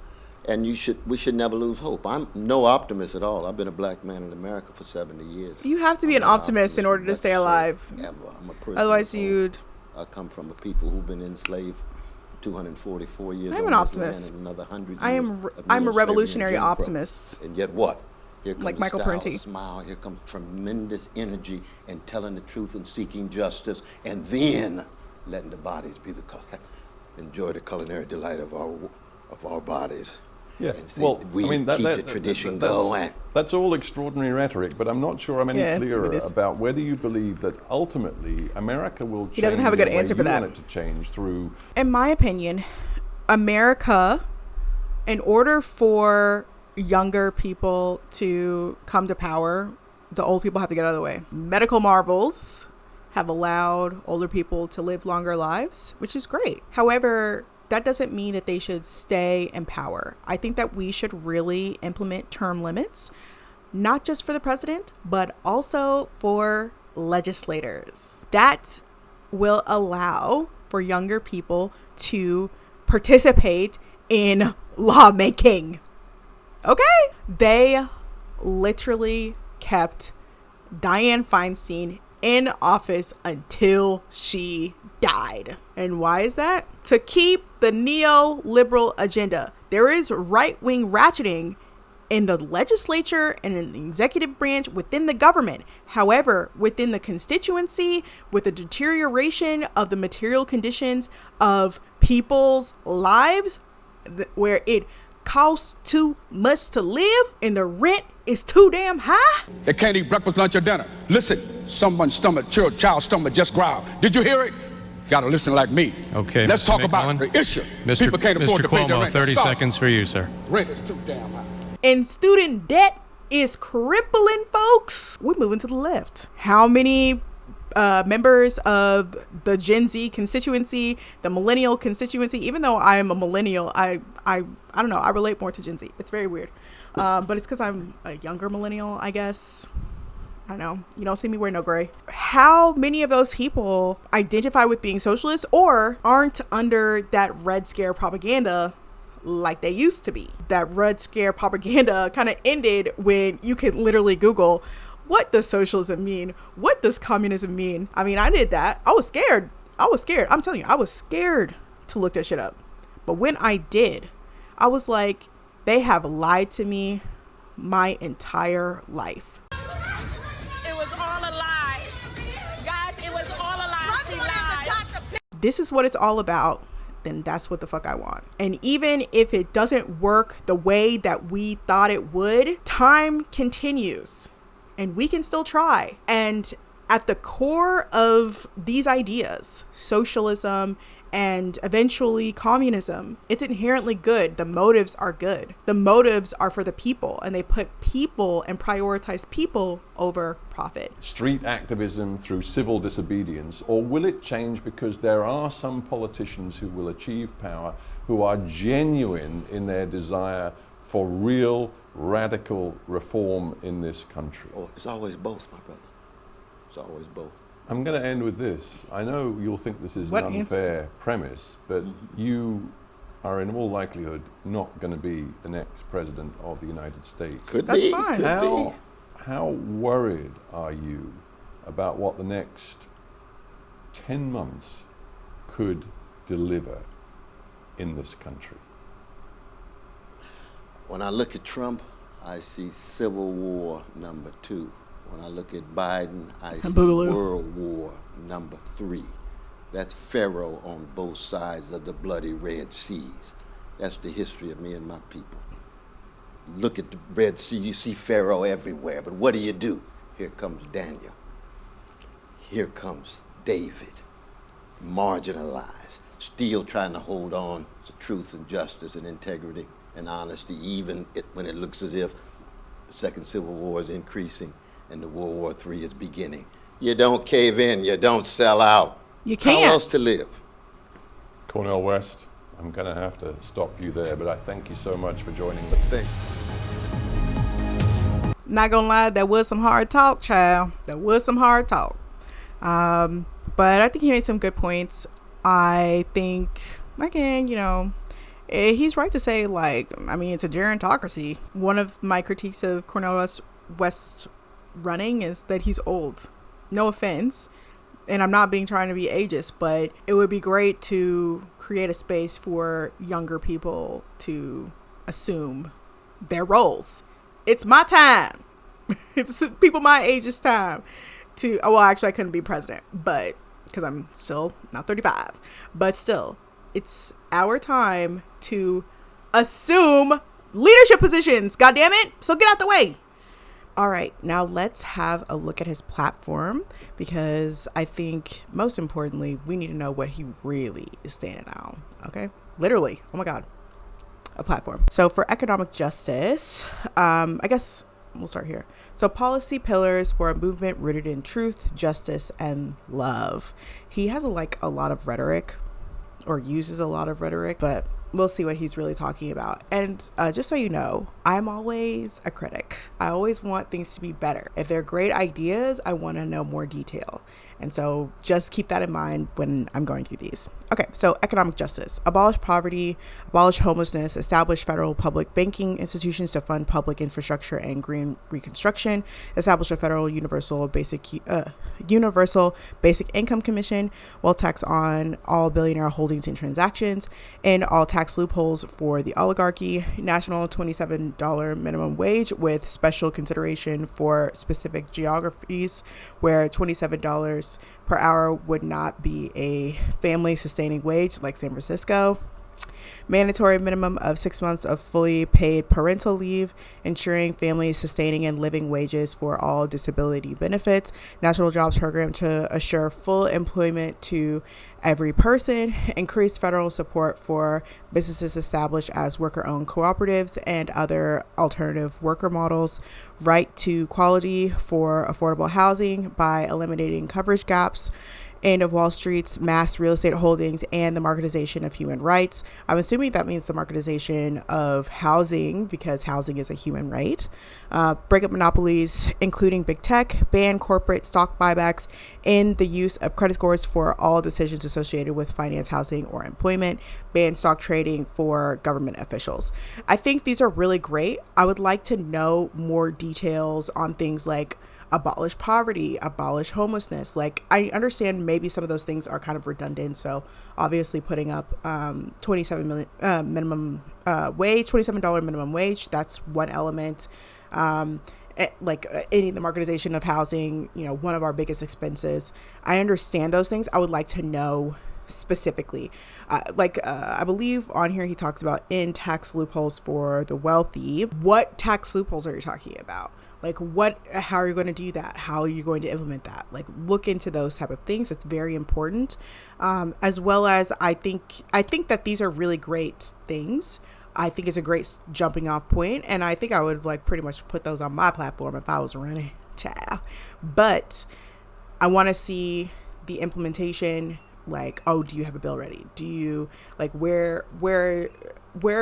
Speaker 1: And we should never lose hope. I'm no optimist at all. I've been a black man in America for 70 years.
Speaker 2: You have to be an optimist in order to stay alive.
Speaker 1: Ever. I'm a prisoner.
Speaker 2: Otherwise,
Speaker 1: of hope.
Speaker 2: you'd.
Speaker 1: I come from a people who've been enslaved 244 years.
Speaker 2: I'm an
Speaker 1: on this
Speaker 2: optimist.
Speaker 1: land and another 100 years.
Speaker 2: I'm
Speaker 1: of
Speaker 2: a
Speaker 1: neo-slavery
Speaker 2: revolutionary
Speaker 1: and Jim Crow.
Speaker 2: optimist.
Speaker 1: And yet what? Here comes
Speaker 2: Like Michael
Speaker 1: style,
Speaker 2: Parenti.
Speaker 1: smile. Here comes tremendous energy and telling the truth and seeking justice, and then letting the bodies be the color. Enjoy the culinary delight of our bodies.
Speaker 3: Yeah,
Speaker 1: And see,
Speaker 3: well,
Speaker 1: we
Speaker 3: I mean,
Speaker 1: keep the tradition going.
Speaker 3: That's all extraordinary rhetoric, but I'm not sure I'm any
Speaker 2: Yeah, it
Speaker 3: clearer
Speaker 2: is.
Speaker 3: about whether you believe that ultimately America will change.
Speaker 2: He doesn't have a good
Speaker 3: the way
Speaker 2: answer for
Speaker 3: you
Speaker 2: that.
Speaker 3: want it to change through.
Speaker 2: In my opinion, America, in order for younger people to come to power, the old people have to get out of the way. Medical marvels have allowed older people to live longer lives, which is great. However, that doesn't mean that they should stay in power. I think that we should really implement term limits, not just for the president, but also for legislators. That will allow for younger people to participate in lawmaking. Okay? They literally kept Dianne Feinstein in office until she died. And why is that? To keep the neoliberal agenda. There is right-wing ratcheting in the legislature and in the executive branch within the government. However, within the constituency, with the deterioration of the material conditions of people's lives, where it costs too much to live and the rent is too damn high.
Speaker 6: They can't eat breakfast, lunch, or dinner. Listen, someone's stomach, child's stomach just growled. Did you hear it? Gotta listen like me.
Speaker 7: Okay,
Speaker 6: Let's
Speaker 7: Mr.
Speaker 6: talk
Speaker 7: McMillan.
Speaker 6: about the issue.
Speaker 7: Mr.
Speaker 6: People can't afford
Speaker 7: Mr.
Speaker 6: to pay their
Speaker 7: Cuomo,
Speaker 6: rent.
Speaker 7: 30
Speaker 6: Stop.
Speaker 7: seconds for you, sir.
Speaker 6: Rent is too damn high.
Speaker 2: And student debt is crippling folks. We're moving to the left. How many members of the Gen Z constituency, the millennial constituency, even though I'm a millennial, I don't know, I relate more to Gen Z. It's very weird. But it's because I'm a younger millennial, I guess. I don't know. You don't see me wear no gray. How many of those people identify with being socialists or aren't under that Red Scare propaganda like they used to be? That Red Scare propaganda kind of ended when you can literally Google, what does socialism mean? What does communism mean? I mean, I did that. I was scared. I'm telling you, I was scared to look that shit up. But when I did, I was like, they have lied to me my entire life.
Speaker 8: It was all a lie. Guys, it was all a lie. She lied.
Speaker 2: This is what it's all about. Then that's what the fuck I want. And even if it doesn't work the way that we thought it would, time continues and we can still try. And at the core of these ideas, socialism and eventually communism, it's inherently good. The motives are good. The motives are for the people, and they put people and prioritize people over profit.
Speaker 3: Street activism through civil disobedience, or will it change because there are some politicians who will achieve power who are genuine in their desire for real radical reform in this country?
Speaker 1: Oh, it's always both, my brother. It's always both.
Speaker 3: I'm going to end with this. I know you'll think this is
Speaker 2: What
Speaker 3: an unfair premise, but you are in all likelihood not going to be the next president of the United States.
Speaker 1: Could
Speaker 2: That's
Speaker 1: be.
Speaker 2: fine.
Speaker 1: Could be.
Speaker 3: How worried are you about what the next 10 months could deliver in this country?
Speaker 1: When I look at Trump, I see Civil War #2. When I look at Biden, I see
Speaker 2: Boogaloo.
Speaker 1: World War #3. That's Pharaoh on both sides of the bloody Red Seas. That's the history of me and my people. Look at the Red Sea, you see Pharaoh everywhere, but what do? Here comes Daniel. Here comes David, marginalized, still trying to hold on to truth and justice and integrity and honesty, even when it looks as if the Second Civil War is increasing and the World War III is beginning. You don't cave in, you don't sell out.
Speaker 2: You can't.
Speaker 1: How else to live?
Speaker 3: Cornel West, I'm going to have to stop you there, but I thank you so much for joining me.
Speaker 2: Not gonna lie, that was some hard talk, child. That was some hard talk. But I think he made some good points. I think, again, He's right to say, like, I mean, it's a gerontocracy. One of my critiques of Cornel West running is that he's old. No offense. And I'm not trying to be ageist, but it would be great to create a space for younger people to assume their roles. It's my time. It's people my age's time to, well, actually I couldn't be president, but because I'm still not 35, but still it's our time to assume leadership positions. God damn it. So get out the way. All right, now let's have a look at his platform, because I think most importantly, we need to know what he really is standing on. Okay, literally. Oh my God, a platform. So for economic justice, I guess we'll start here. So policy pillars for a movement rooted in truth, justice, and love. He has a lot of rhetoric, or uses a lot of rhetoric, but we'll see what he's really talking about. And just so you know, I'm always a critic. I always want things to be better. If they're great ideas, I want to know more detail. And so just keep that in mind when I'm going through these. Okay, so economic justice. Abolish poverty, abolish homelessness, establish federal public banking institutions to fund public infrastructure and green reconstruction, establish a federal universal basic income commission, while tax on all billionaire holdings and transactions, and all tax loopholes for the oligarchy, national $27 minimum wage with special consideration for specific geographies where $27 per hour would not be a family sustaining wage like San Francisco. Mandatory minimum of 6 months of fully paid parental leave, ensuring families sustaining and living wages for all disability benefits, national jobs program to assure full employment to every person, increased federal support for businesses established as worker-owned cooperatives and other alternative worker models, right to quality for affordable housing by eliminating coverage gaps, end of Wall Street's mass real estate holdings, and the marketization of human rights. I'm assuming that means the marketization of housing, because housing is a human right. Break up monopolies, including big tech, ban corporate stock buybacks, and the use of credit scores for all decisions associated with finance, housing, or employment, ban stock trading for government officials. I think these are really great. I would like to know more details on things like abolish poverty, abolish homelessness. Like, I understand maybe some of those things are kind of redundant. So obviously putting up $27 minimum wage, that's one element. Any the marketization of housing, one of our biggest expenses. I understand those things. I would like to know specifically. I believe on here he talks about in tax loopholes for the wealthy. What tax loopholes are you talking about? How are you going to do that? How are you going to implement that? Look into those type of things. It's very important. As well as I think that these are really great things. I think it's a great jumping off point, and I think I would pretty much put those on my platform if I was running. Child. But I want to see the implementation. Do you have a bill ready? Do you where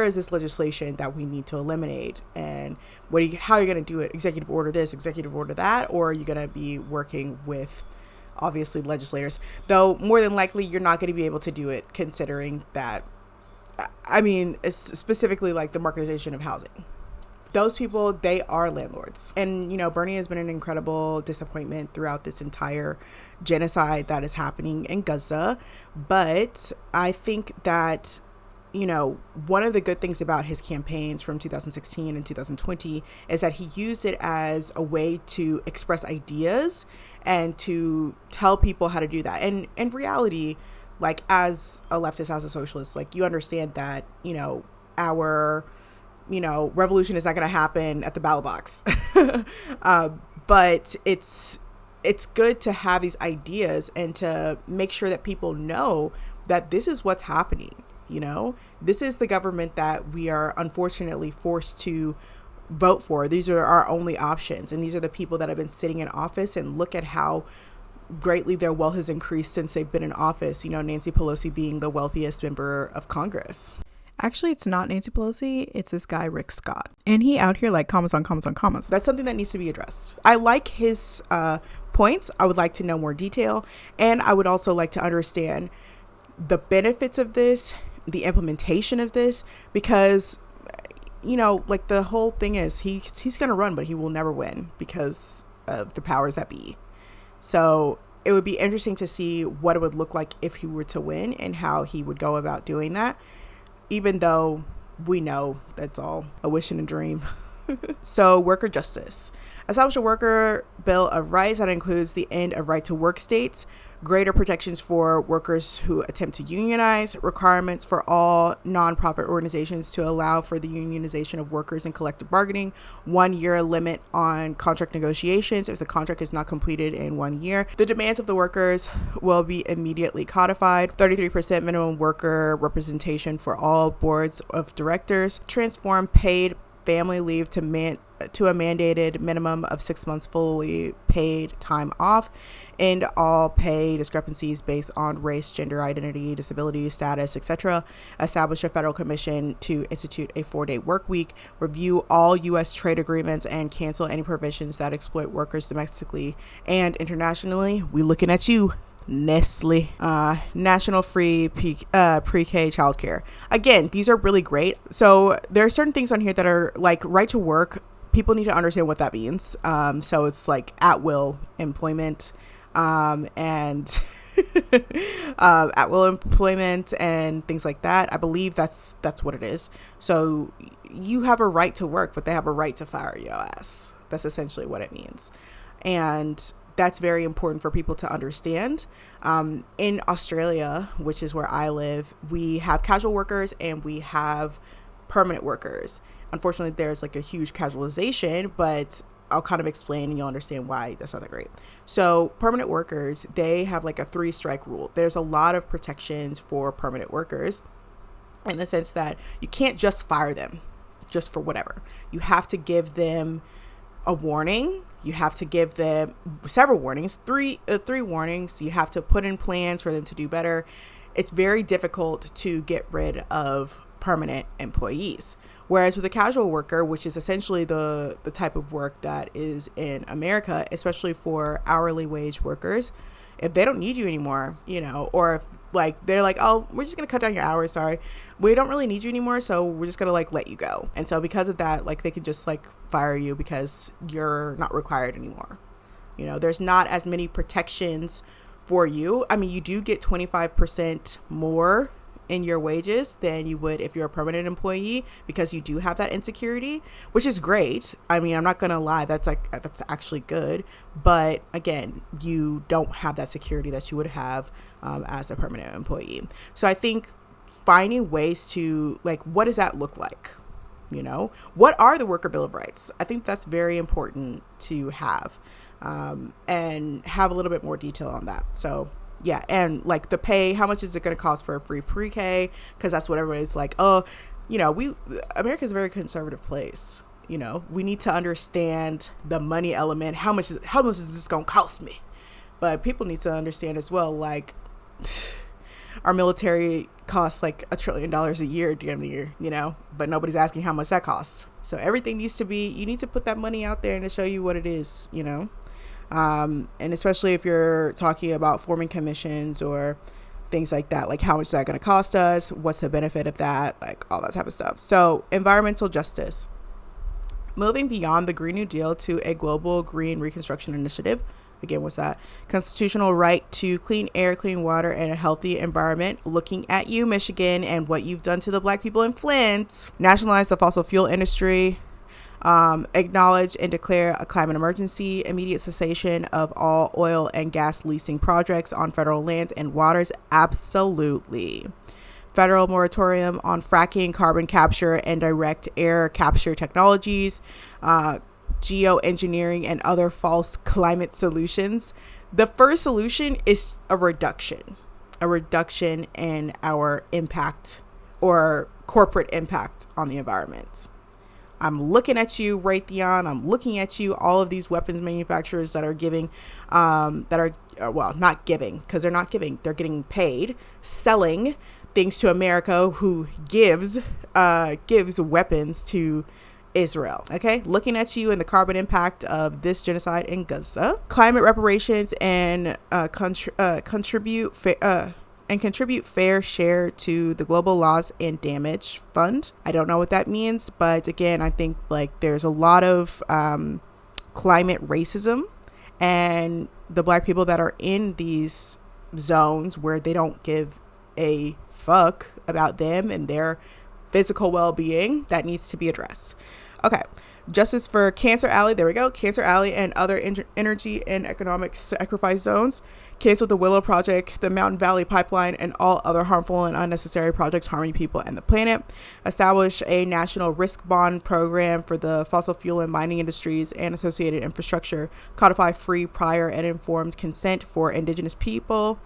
Speaker 2: is this legislation that we need to eliminate, and how are you going to do it? Executive order this, executive order that, or are you going to be working with obviously legislators? Though more than likely you're not going to be able to do it, considering that, I mean, it's specifically the marketization of housing. Those people, they are landlords. And, Bernie has been an incredible disappointment throughout this entire genocide that is happening in Gaza. But I think that, one of the good things about his campaigns from 2016 and 2020 is that he used it as a way to express ideas and to tell people how to do that. And in reality, as a leftist, as a socialist, you understand that, our revolution is not going to happen at the ballot box. But it's good to have these ideas and to make sure that people know that this is what's happening. This is the government that we are unfortunately forced to vote for. These are our only options. And these are the people that have been sitting in office, and look at how greatly their wealth has increased since they've been in office. Nancy Pelosi being the wealthiest member of Congress. Actually, it's not Nancy Pelosi. It's this guy, Rick Scott. And he out here commas on commas on commas. That's something that needs to be addressed. I like his points. I would like to know more detail. And I would also like to understand the benefits of this the implementation of this, because like the whole thing is he's gonna run, but he will never win because of the powers that be. So it would be interesting to see what it would look like if he were to win and how he would go about doing that, even though we know that's all a wish and a dream. So worker justice. Establish a worker bill of rights that includes the end of right to work states, greater protections for workers who attempt to unionize, requirements for all nonprofit organizations to allow for the unionization of workers in collective bargaining, 1 year limit on contract negotiations if the contract is not completed in 1 year. The demands of the workers will be immediately codified, 33% minimum worker representation for all boards of directors, transform paid family leave to a mandated minimum of 6 months fully paid time off, and all pay discrepancies based on race, gender identity, disability status, etc. Establish a federal commission to institute a 4-day work week, review all U.S. trade agreements, and cancel any provisions that exploit workers domestically and internationally. We looking at you, Nestle. National free pre-K childcare. Again, these are really great. So there are certain things on here that are like right to work. People need to understand what that means. So it's like at will employment, and at will employment and things like that. I believe that's what it is. So you have a right to work, but they have a right to fire your ass. That's essentially what it means. And that's very important for people to understand. In Australia, which is where I live, we have casual workers and we have permanent workers. Unfortunately, there's like a huge casualization, but I'll kind of explain and you'll understand why that's not that great. So permanent workers, they have like a 3-strike rule. There's a lot of protections for permanent workers in the sense that you can't just fire them just for whatever. You have to give them a warning. You have to give them several warnings, three warnings. You have to put in plans for them to do better. It's very difficult to get rid of permanent employees. Whereas with a casual worker, which is essentially the type of work that is in America, especially for hourly wage workers, if they don't need you anymore, or if like they're like, oh, we're just gonna cut down your hours, sorry, we don't really need you anymore, so we're just gonna like let you go. And so because of that, like they can just like fire you because you're not required anymore. There's not as many protections for you. I mean, you do get 25% more in your wages than you would if you're a permanent employee, because you do have that insecurity, which is great. I mean, I'm not gonna lie, that's actually good, but again, you don't have that security that you would have as a permanent employee. So I think finding ways to like, what does that look like? What are the Worker Bill of Rights? I think that's very important to have, and have a little bit more detail on that. So yeah, and like the pay, how much is it going to cost for a free pre-K? Because that's what everybody's like, oh, America's a very conservative place. We need to understand the money element. How much is this going to cost me? But people need to understand as well, like our military costs like $1 trillion a year, damn near, but nobody's asking how much that costs. So everything needs to be, you need to put that money out there and to show you what it is, and especially if you're talking about forming commissions or things like that, like how much is that going to cost us? What's the benefit of that? Like all that type of stuff. So environmental justice, moving beyond the Green New Deal to a global green reconstruction initiative. Again, what's that? Constitutional right to clean air, clean water, and a healthy environment. Looking at you, Michigan, and what you've done to the Black people in Flint. Nationalize the fossil fuel industry. Acknowledge and declare a climate emergency, immediate cessation of all oil and gas leasing projects on federal lands and waters. Absolutely. Federal moratorium on fracking, carbon capture, and direct air capture technologies, geoengineering, and other false climate solutions. The first solution is a reduction in our impact or corporate impact on the environment. I'm looking at you, Raytheon. I'm looking at you, all of these weapons manufacturers that are giving, not giving, because they're not giving, they're getting paid, selling things to America, who gives weapons to Israel. Okay, looking at you and the carbon impact of this genocide in Gaza. Climate reparations and and contribute fair share to the Global Loss and Damage Fund. I don't know what that means, but again, I think like there's a lot of climate racism, and the Black people that are in these zones where they don't give a fuck about them and their physical well-being, that needs to be addressed. Okay. Justice for Cancer Alley. There we go. Cancer Alley and other energy and economic sacrifice zones. Cancel the Willow Project, the Mountain Valley Pipeline, and all other harmful and unnecessary projects harming people and the planet. Establish a national risk bond program for the fossil fuel and mining industries and associated infrastructure. Codify free, prior, and informed consent for Indigenous people.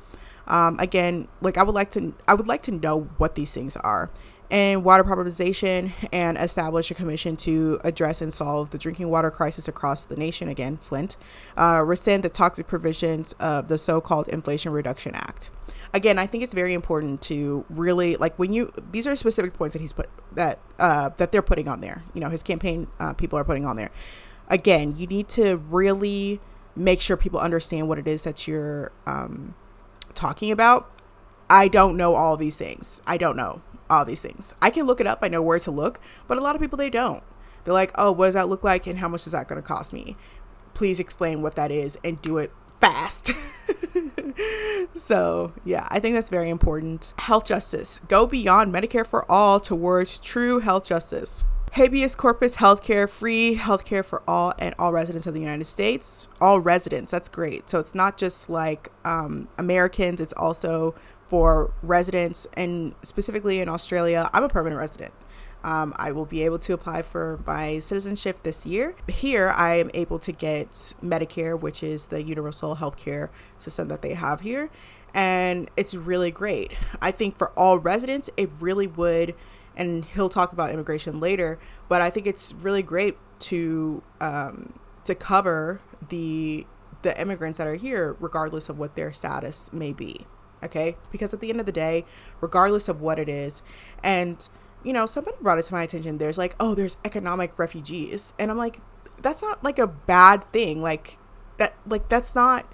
Speaker 2: Again, like I would like to know what these things are. And water privatization, and establish a commission to address and solve the drinking water crisis across the nation. Again, Flint. Rescind the toxic provisions of the so-called Inflation Reduction Act. Again, I think it's very important to really, like, these are specific points that he's put, that they're putting on there. You know, his campaign people are putting on there. Again, you need to really make sure people understand what it is that you're talking about. I don't know all these things. I don't know all these things. I can look it up. I know where to look, but a lot of people, they don't. They're like, oh, what does that look like and how much is that going to cost me? Please explain what that is and do it fast. So yeah, I think that's very important. Health justice. Go beyond Medicare for all towards true health justice. Habeas corpus healthcare, free healthcare for all and all residents of the United States. All residents. That's great. So it's not just like Americans. It's also for residents, and specifically in Australia. I'm a permanent resident. I will be able to apply for my citizenship this year. Here, I am able to get Medicare, which is the universal healthcare system that they have here. And it's really great. I think for all residents, it really would, and he'll talk about immigration later, but I think it's really great to cover the immigrants that are here, regardless of what their status may be. Okay, because at the end of the day, regardless of what it is, and you know, somebody brought it to my attention, there's like, oh, there's economic refugees, and I'm like, that's not like a bad thing. Like that's not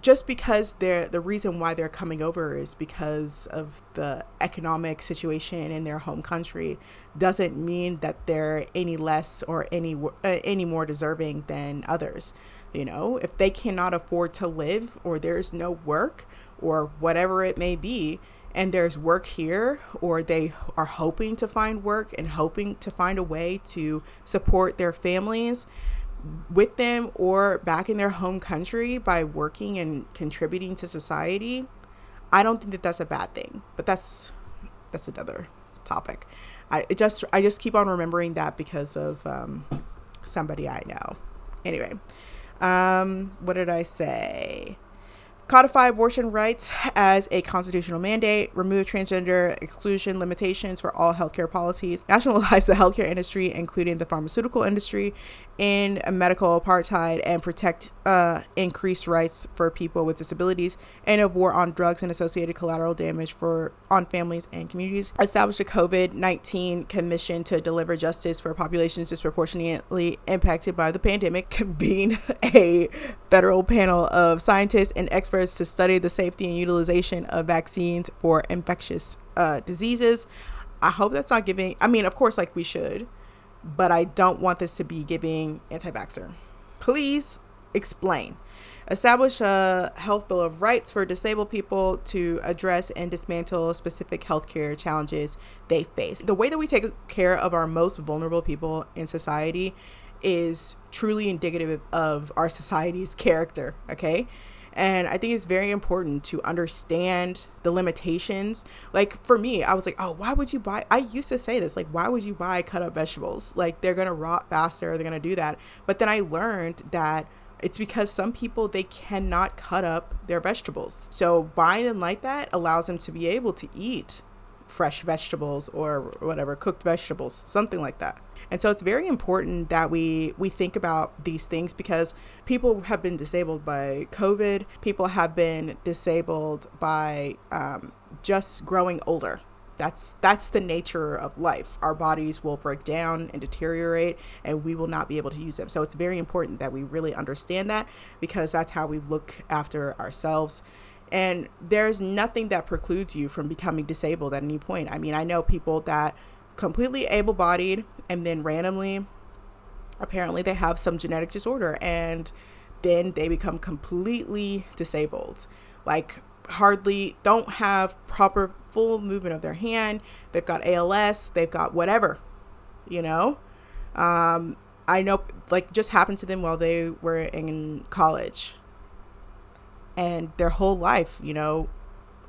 Speaker 2: just because the reason why they're coming over is because of the economic situation in their home country doesn't mean that they're any less or any more deserving than others. You know, if they cannot afford to live, or there's no work, or whatever it may be, and there's work here, or they are hoping to find work and hoping to find a way to support their families with them or back in their home country by working and contributing to society, I don't think that that's a bad thing. But that's another topic. I just keep on remembering that because of somebody I know. Anyway, what did I say? Codify abortion rights as a constitutional mandate. Remove transgender exclusion limitations for all healthcare policies. Nationalize the healthcare industry, including the pharmaceutical industry, in a medical apartheid, and protect increased rights for people with disabilities, and a war on drugs and associated collateral damage on families and communities. Establish a COVID-19 commission to deliver justice for populations disproportionately impacted by the pandemic. Convene a federal panel of scientists and experts to study the safety and utilization of vaccines for infectious diseases. I hope that's not giving, I mean, of course, like we should, but I don't want this to be giving anti-vaxxer. Please explain. Establish a health bill of rights for disabled people to address and dismantle specific healthcare challenges they face. The way that we take care of our most vulnerable people in society is truly indicative of our society's character, okay? And I think it's very important to understand the limitations. Like for me, I was like, oh, why would you buy? I used to say this, like, why would you buy cut up vegetables? Like they're going to rot faster. They're going to do that. But then I learned that it's because some people, they cannot cut up their vegetables. So buying them like that allows them to be able to eat fresh vegetables or whatever, cooked vegetables, something like that. And so it's very important that we think about these things, because people have been disabled by COVID. People have been disabled by just growing older. That's the nature of life. Our bodies will break down and deteriorate, and we will not be able to use them. So it's very important that we really understand that, because that's how we look after ourselves. And there's nothing that precludes you from becoming disabled at any point. I mean, I know people that completely able-bodied and then randomly, apparently they have some genetic disorder and then they become completely disabled. Like hardly don't have proper full movement of their hand. They've got ALS, they've got whatever, you know? I know, like, just happened to them while they were in college. And their whole life, you know,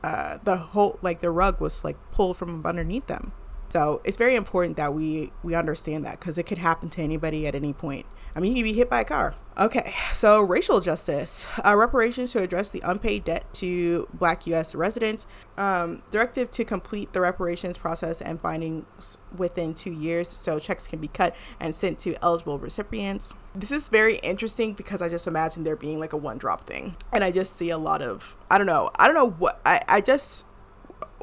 Speaker 2: the rug was like pulled from underneath them. So it's very important that we understand that, because it could happen to anybody at any point. I mean, you could be hit by a car. Okay, so racial justice. Reparations to address the unpaid debt to Black U.S. residents. Directive to complete the reparations process and findings within 2 years so checks can be cut and sent to eligible recipients. This is very interesting because I just imagine there being like a one-drop thing. And I just see a lot of, I don't know what, I just,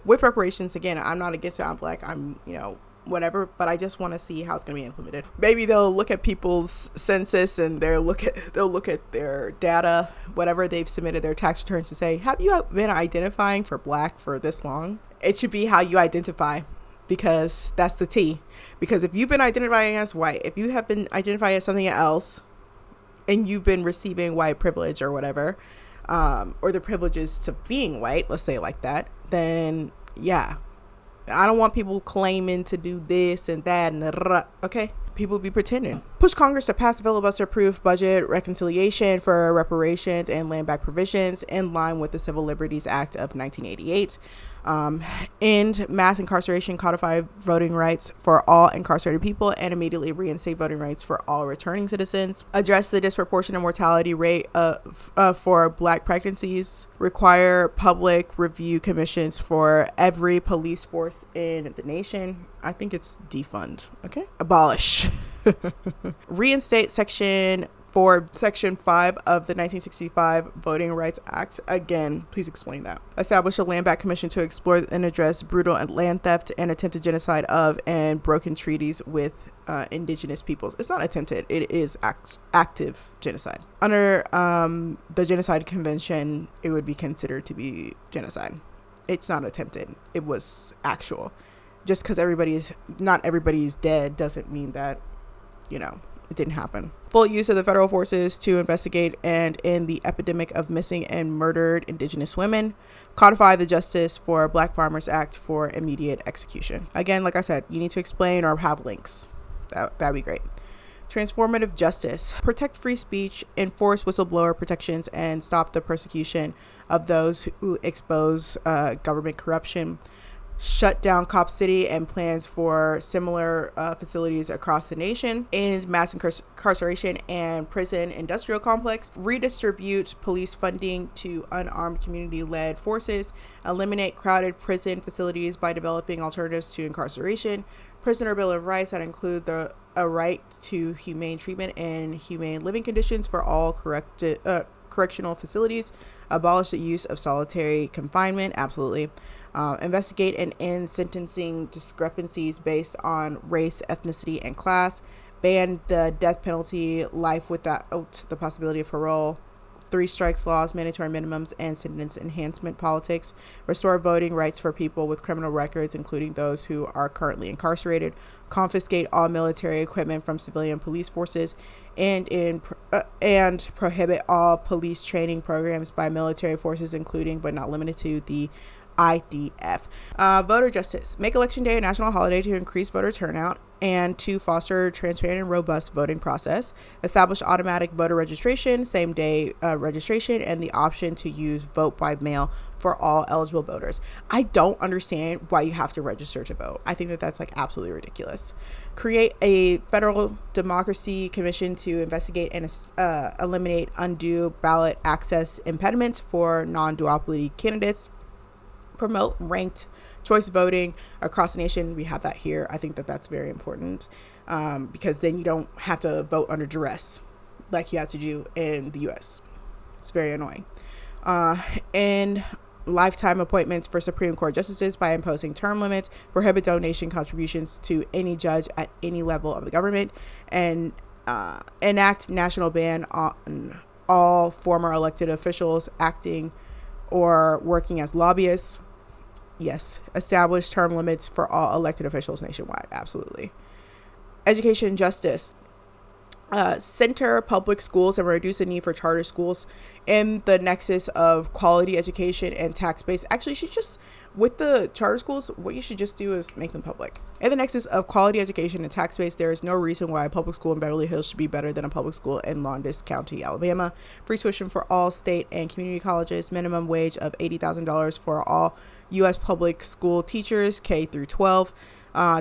Speaker 2: with reparations, again, I'm not against it. I'm Black, I'm, you know, whatever, but I just want to see how it's going to be implemented. Maybe they'll look at people's census and they'll look at their data, whatever they've submitted their tax returns, to say, have you been identifying for Black for this long? It should be how you identify, because that's the T. Because if you've been identifying as white, if you have been identifying as something else and you've been receiving white privilege or whatever, or the privileges to being white, let's say it like that, then yeah, I don't want people claiming to do this and that and okay? People be pretending. Push Congress to pass a filibuster-proof budget reconciliation for reparations and land back provisions in line with the Civil Liberties Act of 1988. End mass incarceration, codify voting rights for all incarcerated people, and immediately reinstate voting rights for all returning citizens. Address the disproportionate mortality rate for Black pregnancies. Require public review commissions for every police force in the nation. I think it's defund. Okay. Abolish. Reinstate Section 5 of the 1965 Voting Rights Act. Again, please explain that. Establish a land back commission to explore and address brutal land theft and attempted genocide of and broken treaties with indigenous peoples. It's not attempted, it is active genocide. Under the Genocide Convention, it would be considered to be genocide. It's not attempted, it was actual. Just because not everybody's dead doesn't mean that, you know, it didn't happen. Full use of the federal forces to investigate and end the epidemic of missing and murdered Indigenous women. Codify the Justice for Black Farmers Act for immediate execution. Again, like I said, you need to explain or have links. That'd be great. Transformative justice. Protect free speech, enforce whistleblower protections, and stop the persecution of those who expose government corruption. Shut down Cop City and plans for similar facilities across the nation. End mass incarceration and prison industrial complex. Redistribute police funding to unarmed community-led forces. Eliminate crowded prison facilities by developing alternatives to incarceration. Prisoner Bill of Rights that include a right to humane treatment and humane living conditions for all correctional facilities. Abolish the use of solitary confinement. Absolutely. Investigate and end sentencing discrepancies based on race, ethnicity, and class. Ban the death penalty, life without the possibility of parole. 3 strikes laws, mandatory minimums, and sentence enhancement politics. Restore voting rights for people with criminal records, including those who are currently incarcerated. Confiscate all military equipment from civilian police forces, and prohibit all police training programs by military forces, including but not limited to the IDF. Voter justice. Make Election Day a national holiday to increase voter turnout and to foster transparent and robust voting process. Establish automatic voter registration, same day registration, and the option to use vote by mail for all eligible voters. I don't understand why you have to register to vote. I think that that's like absolutely ridiculous. Create a federal democracy commission to investigate and eliminate undue ballot access impediments for non-duopoly candidates. Promote ranked choice voting across the nation. We have that here. I think that that's very important because then you don't have to vote under duress like you have to do in the U.S. It's very annoying. And lifetime appointments for Supreme Court justices by imposing term limits. Prohibit donation contributions to any judge at any level of the government. And enact national ban on all former elected officials acting or working as lobbyists. Yes. Establish term limits for all elected officials nationwide. Absolutely. Education and justice. Center public schools and reduce the need for charter schools in the nexus of quality education and tax base. Actually, you should just, with the charter schools, what you should just do is make them public. In the nexus of quality education and tax base, there is no reason why a public school in Beverly Hills should be better than a public school in Lowndes County, Alabama. Free tuition for all state and community colleges. Minimum wage of $80,000 for all U.S. public school teachers, K through 12.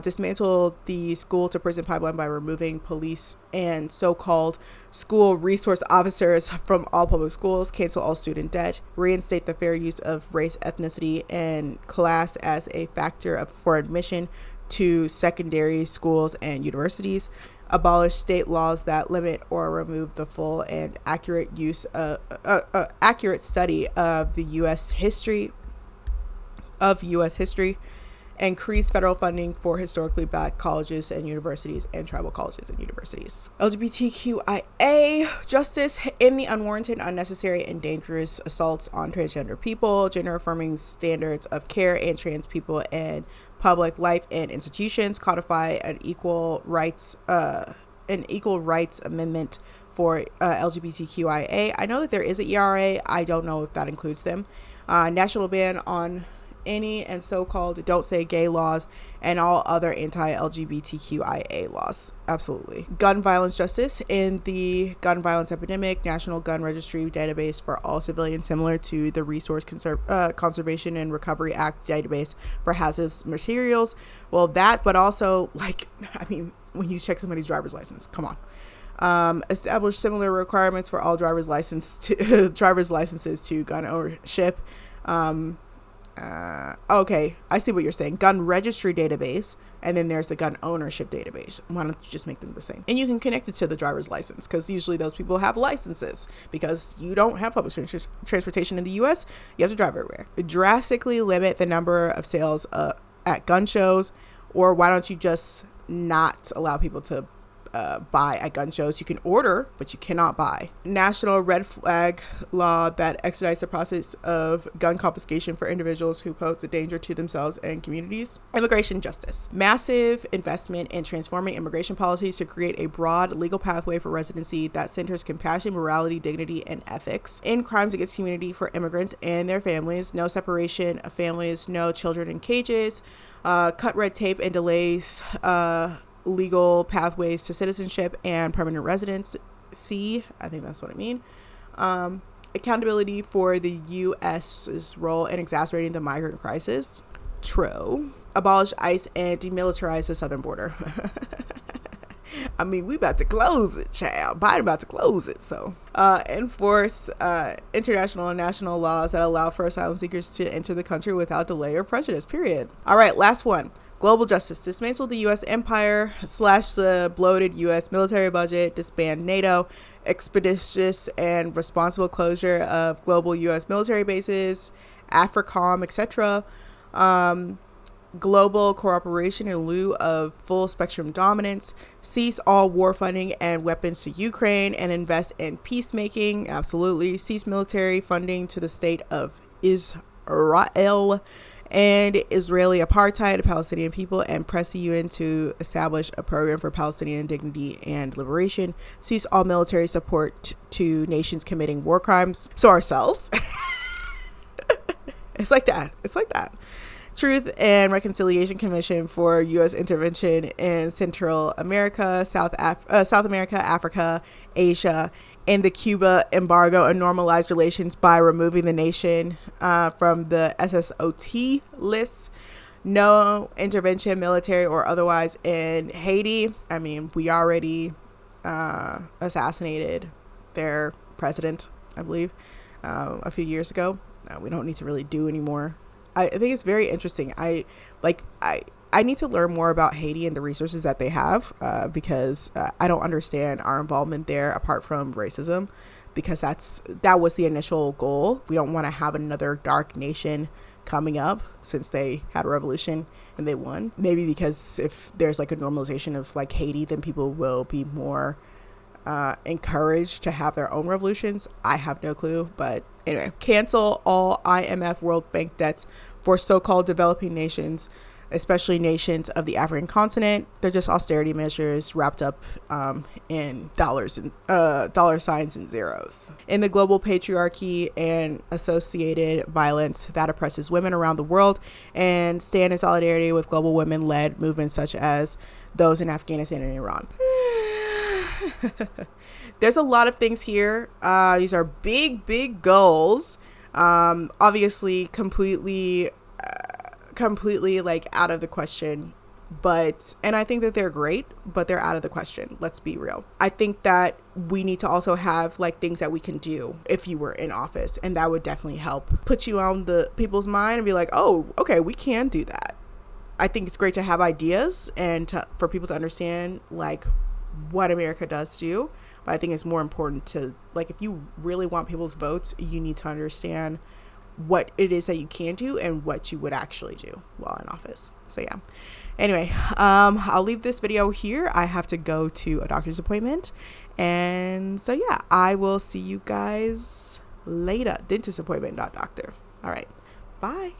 Speaker 2: Dismantle the school to prison pipeline by removing police and so-called school resource officers from all public schools. Cancel all student debt. Reinstate the fair use of race, ethnicity, and class as a factor for admission to secondary schools and universities. Abolish state laws that limit or remove the full and accurate accurate study of the U.S. history. Increase federal funding for historically black colleges and universities and tribal colleges and universities. LGBTQIA justice in the unwarranted, unnecessary, and dangerous assaults on transgender people, gender affirming standards of care and trans people in public life and institutions. Codify an equal rights amendment for LGBTQIA. I know that there is an ERA. I don't know if that includes them. National ban on any and so-called don't say gay laws and all other anti-LGBTQIA laws. Absolutely. Gun violence justice in the gun violence epidemic. National gun registry database for all civilians, similar to the Resource Conservation and Recovery Act database for hazardous materials. Well, that, but also, like, I mean, when you check somebody's driver's license, come on. Establish similar requirements for all driver's licenses to gun ownership. Okay, I see what you're saying. Gun registry database, and then there's the gun ownership database. Why don't you just make them the same? And you can connect it to the driver's license, because usually those people have licenses, because you don't have public transportation in the U.S. You have to drive everywhere. Drastically limit the number of sales at gun shows, or why don't you just not allow people to buy at gun shows? You can order, but you cannot buy. National red flag law that expedites the process of gun confiscation for individuals who pose a danger to themselves and communities. Immigration justice. Massive investment in transforming immigration policies to create a broad legal pathway for residency that centers compassion, morality, dignity, and ethics in crimes against humanity for immigrants and their families. No separation of families, no children in cages. Cut red tape and delays legal pathways to citizenship and permanent residency. I think that's what I mean. Accountability for the U.S.'s role in exacerbating the migrant crisis. True. Abolish ICE and demilitarize the southern border. I mean, we about to close it, child. Biden about to close it. So, enforce international and national laws that allow for asylum seekers to enter the country without delay or prejudice, period. All right, last one. Global justice. Dismantle the U.S. empire, slash the bloated U.S. military budget, disband NATO, expeditious and responsible closure of global U.S. military bases, AFRICOM, etc. Global cooperation in lieu of full spectrum dominance. Cease all war funding and weapons to Ukraine and invest in peacemaking. Absolutely. Cease military funding to the state of Israel and Israeli apartheid, the Palestinian people, and press the UN to establish a program for Palestinian dignity and liberation. Cease all military support to nations committing war crimes. So ourselves. It's like that. Truth and Reconciliation Commission for U.S. intervention in Central America, South America, Africa, Asia, and the Cuba embargo and normalized relations by removing the nation from the SSOT list. No intervention, military or otherwise, in Haiti. I mean, we already assassinated their president, I believe, a few years ago. We don't need to really do anymore. I think it's very interesting. I need to learn more about Haiti and the resources that they have because I don't understand our involvement there apart from racism, because that was the initial goal. We don't want to have another dark nation coming up since they had a revolution and they won. Maybe because if there's like a normalization of like Haiti, then people will be more encouraged to have their own revolutions. I have no clue, but Anyway, cancel all IMF World Bank debts for so-called developing nations, especially nations of the African continent. They're just austerity measures wrapped up in dollars and dollar signs and zeros. In the global patriarchy and associated violence that oppresses women around the world, and stand in solidarity with global women-led movements such as those in Afghanistan and Iran. There's a lot of things here. These are big goals. Obviously completely like out of the question, and I think that they're great, but they're out of the question. Let's be real. I think that we need to also have like things that we can do if you were in office, and that would definitely help put you on the people's mind and be like, oh, okay, we can do that. I think it's great to have ideas and for people to understand like what America does do. But I think it's more important to, like, if you really want people's votes, you need to understand what it is that you can do and what you would actually do while in office. So yeah. Anyway, I'll leave this video here. I have to go to a doctor's appointment. And so yeah, I will see you guys later. Dentist appointment, not doctor. All right. Bye.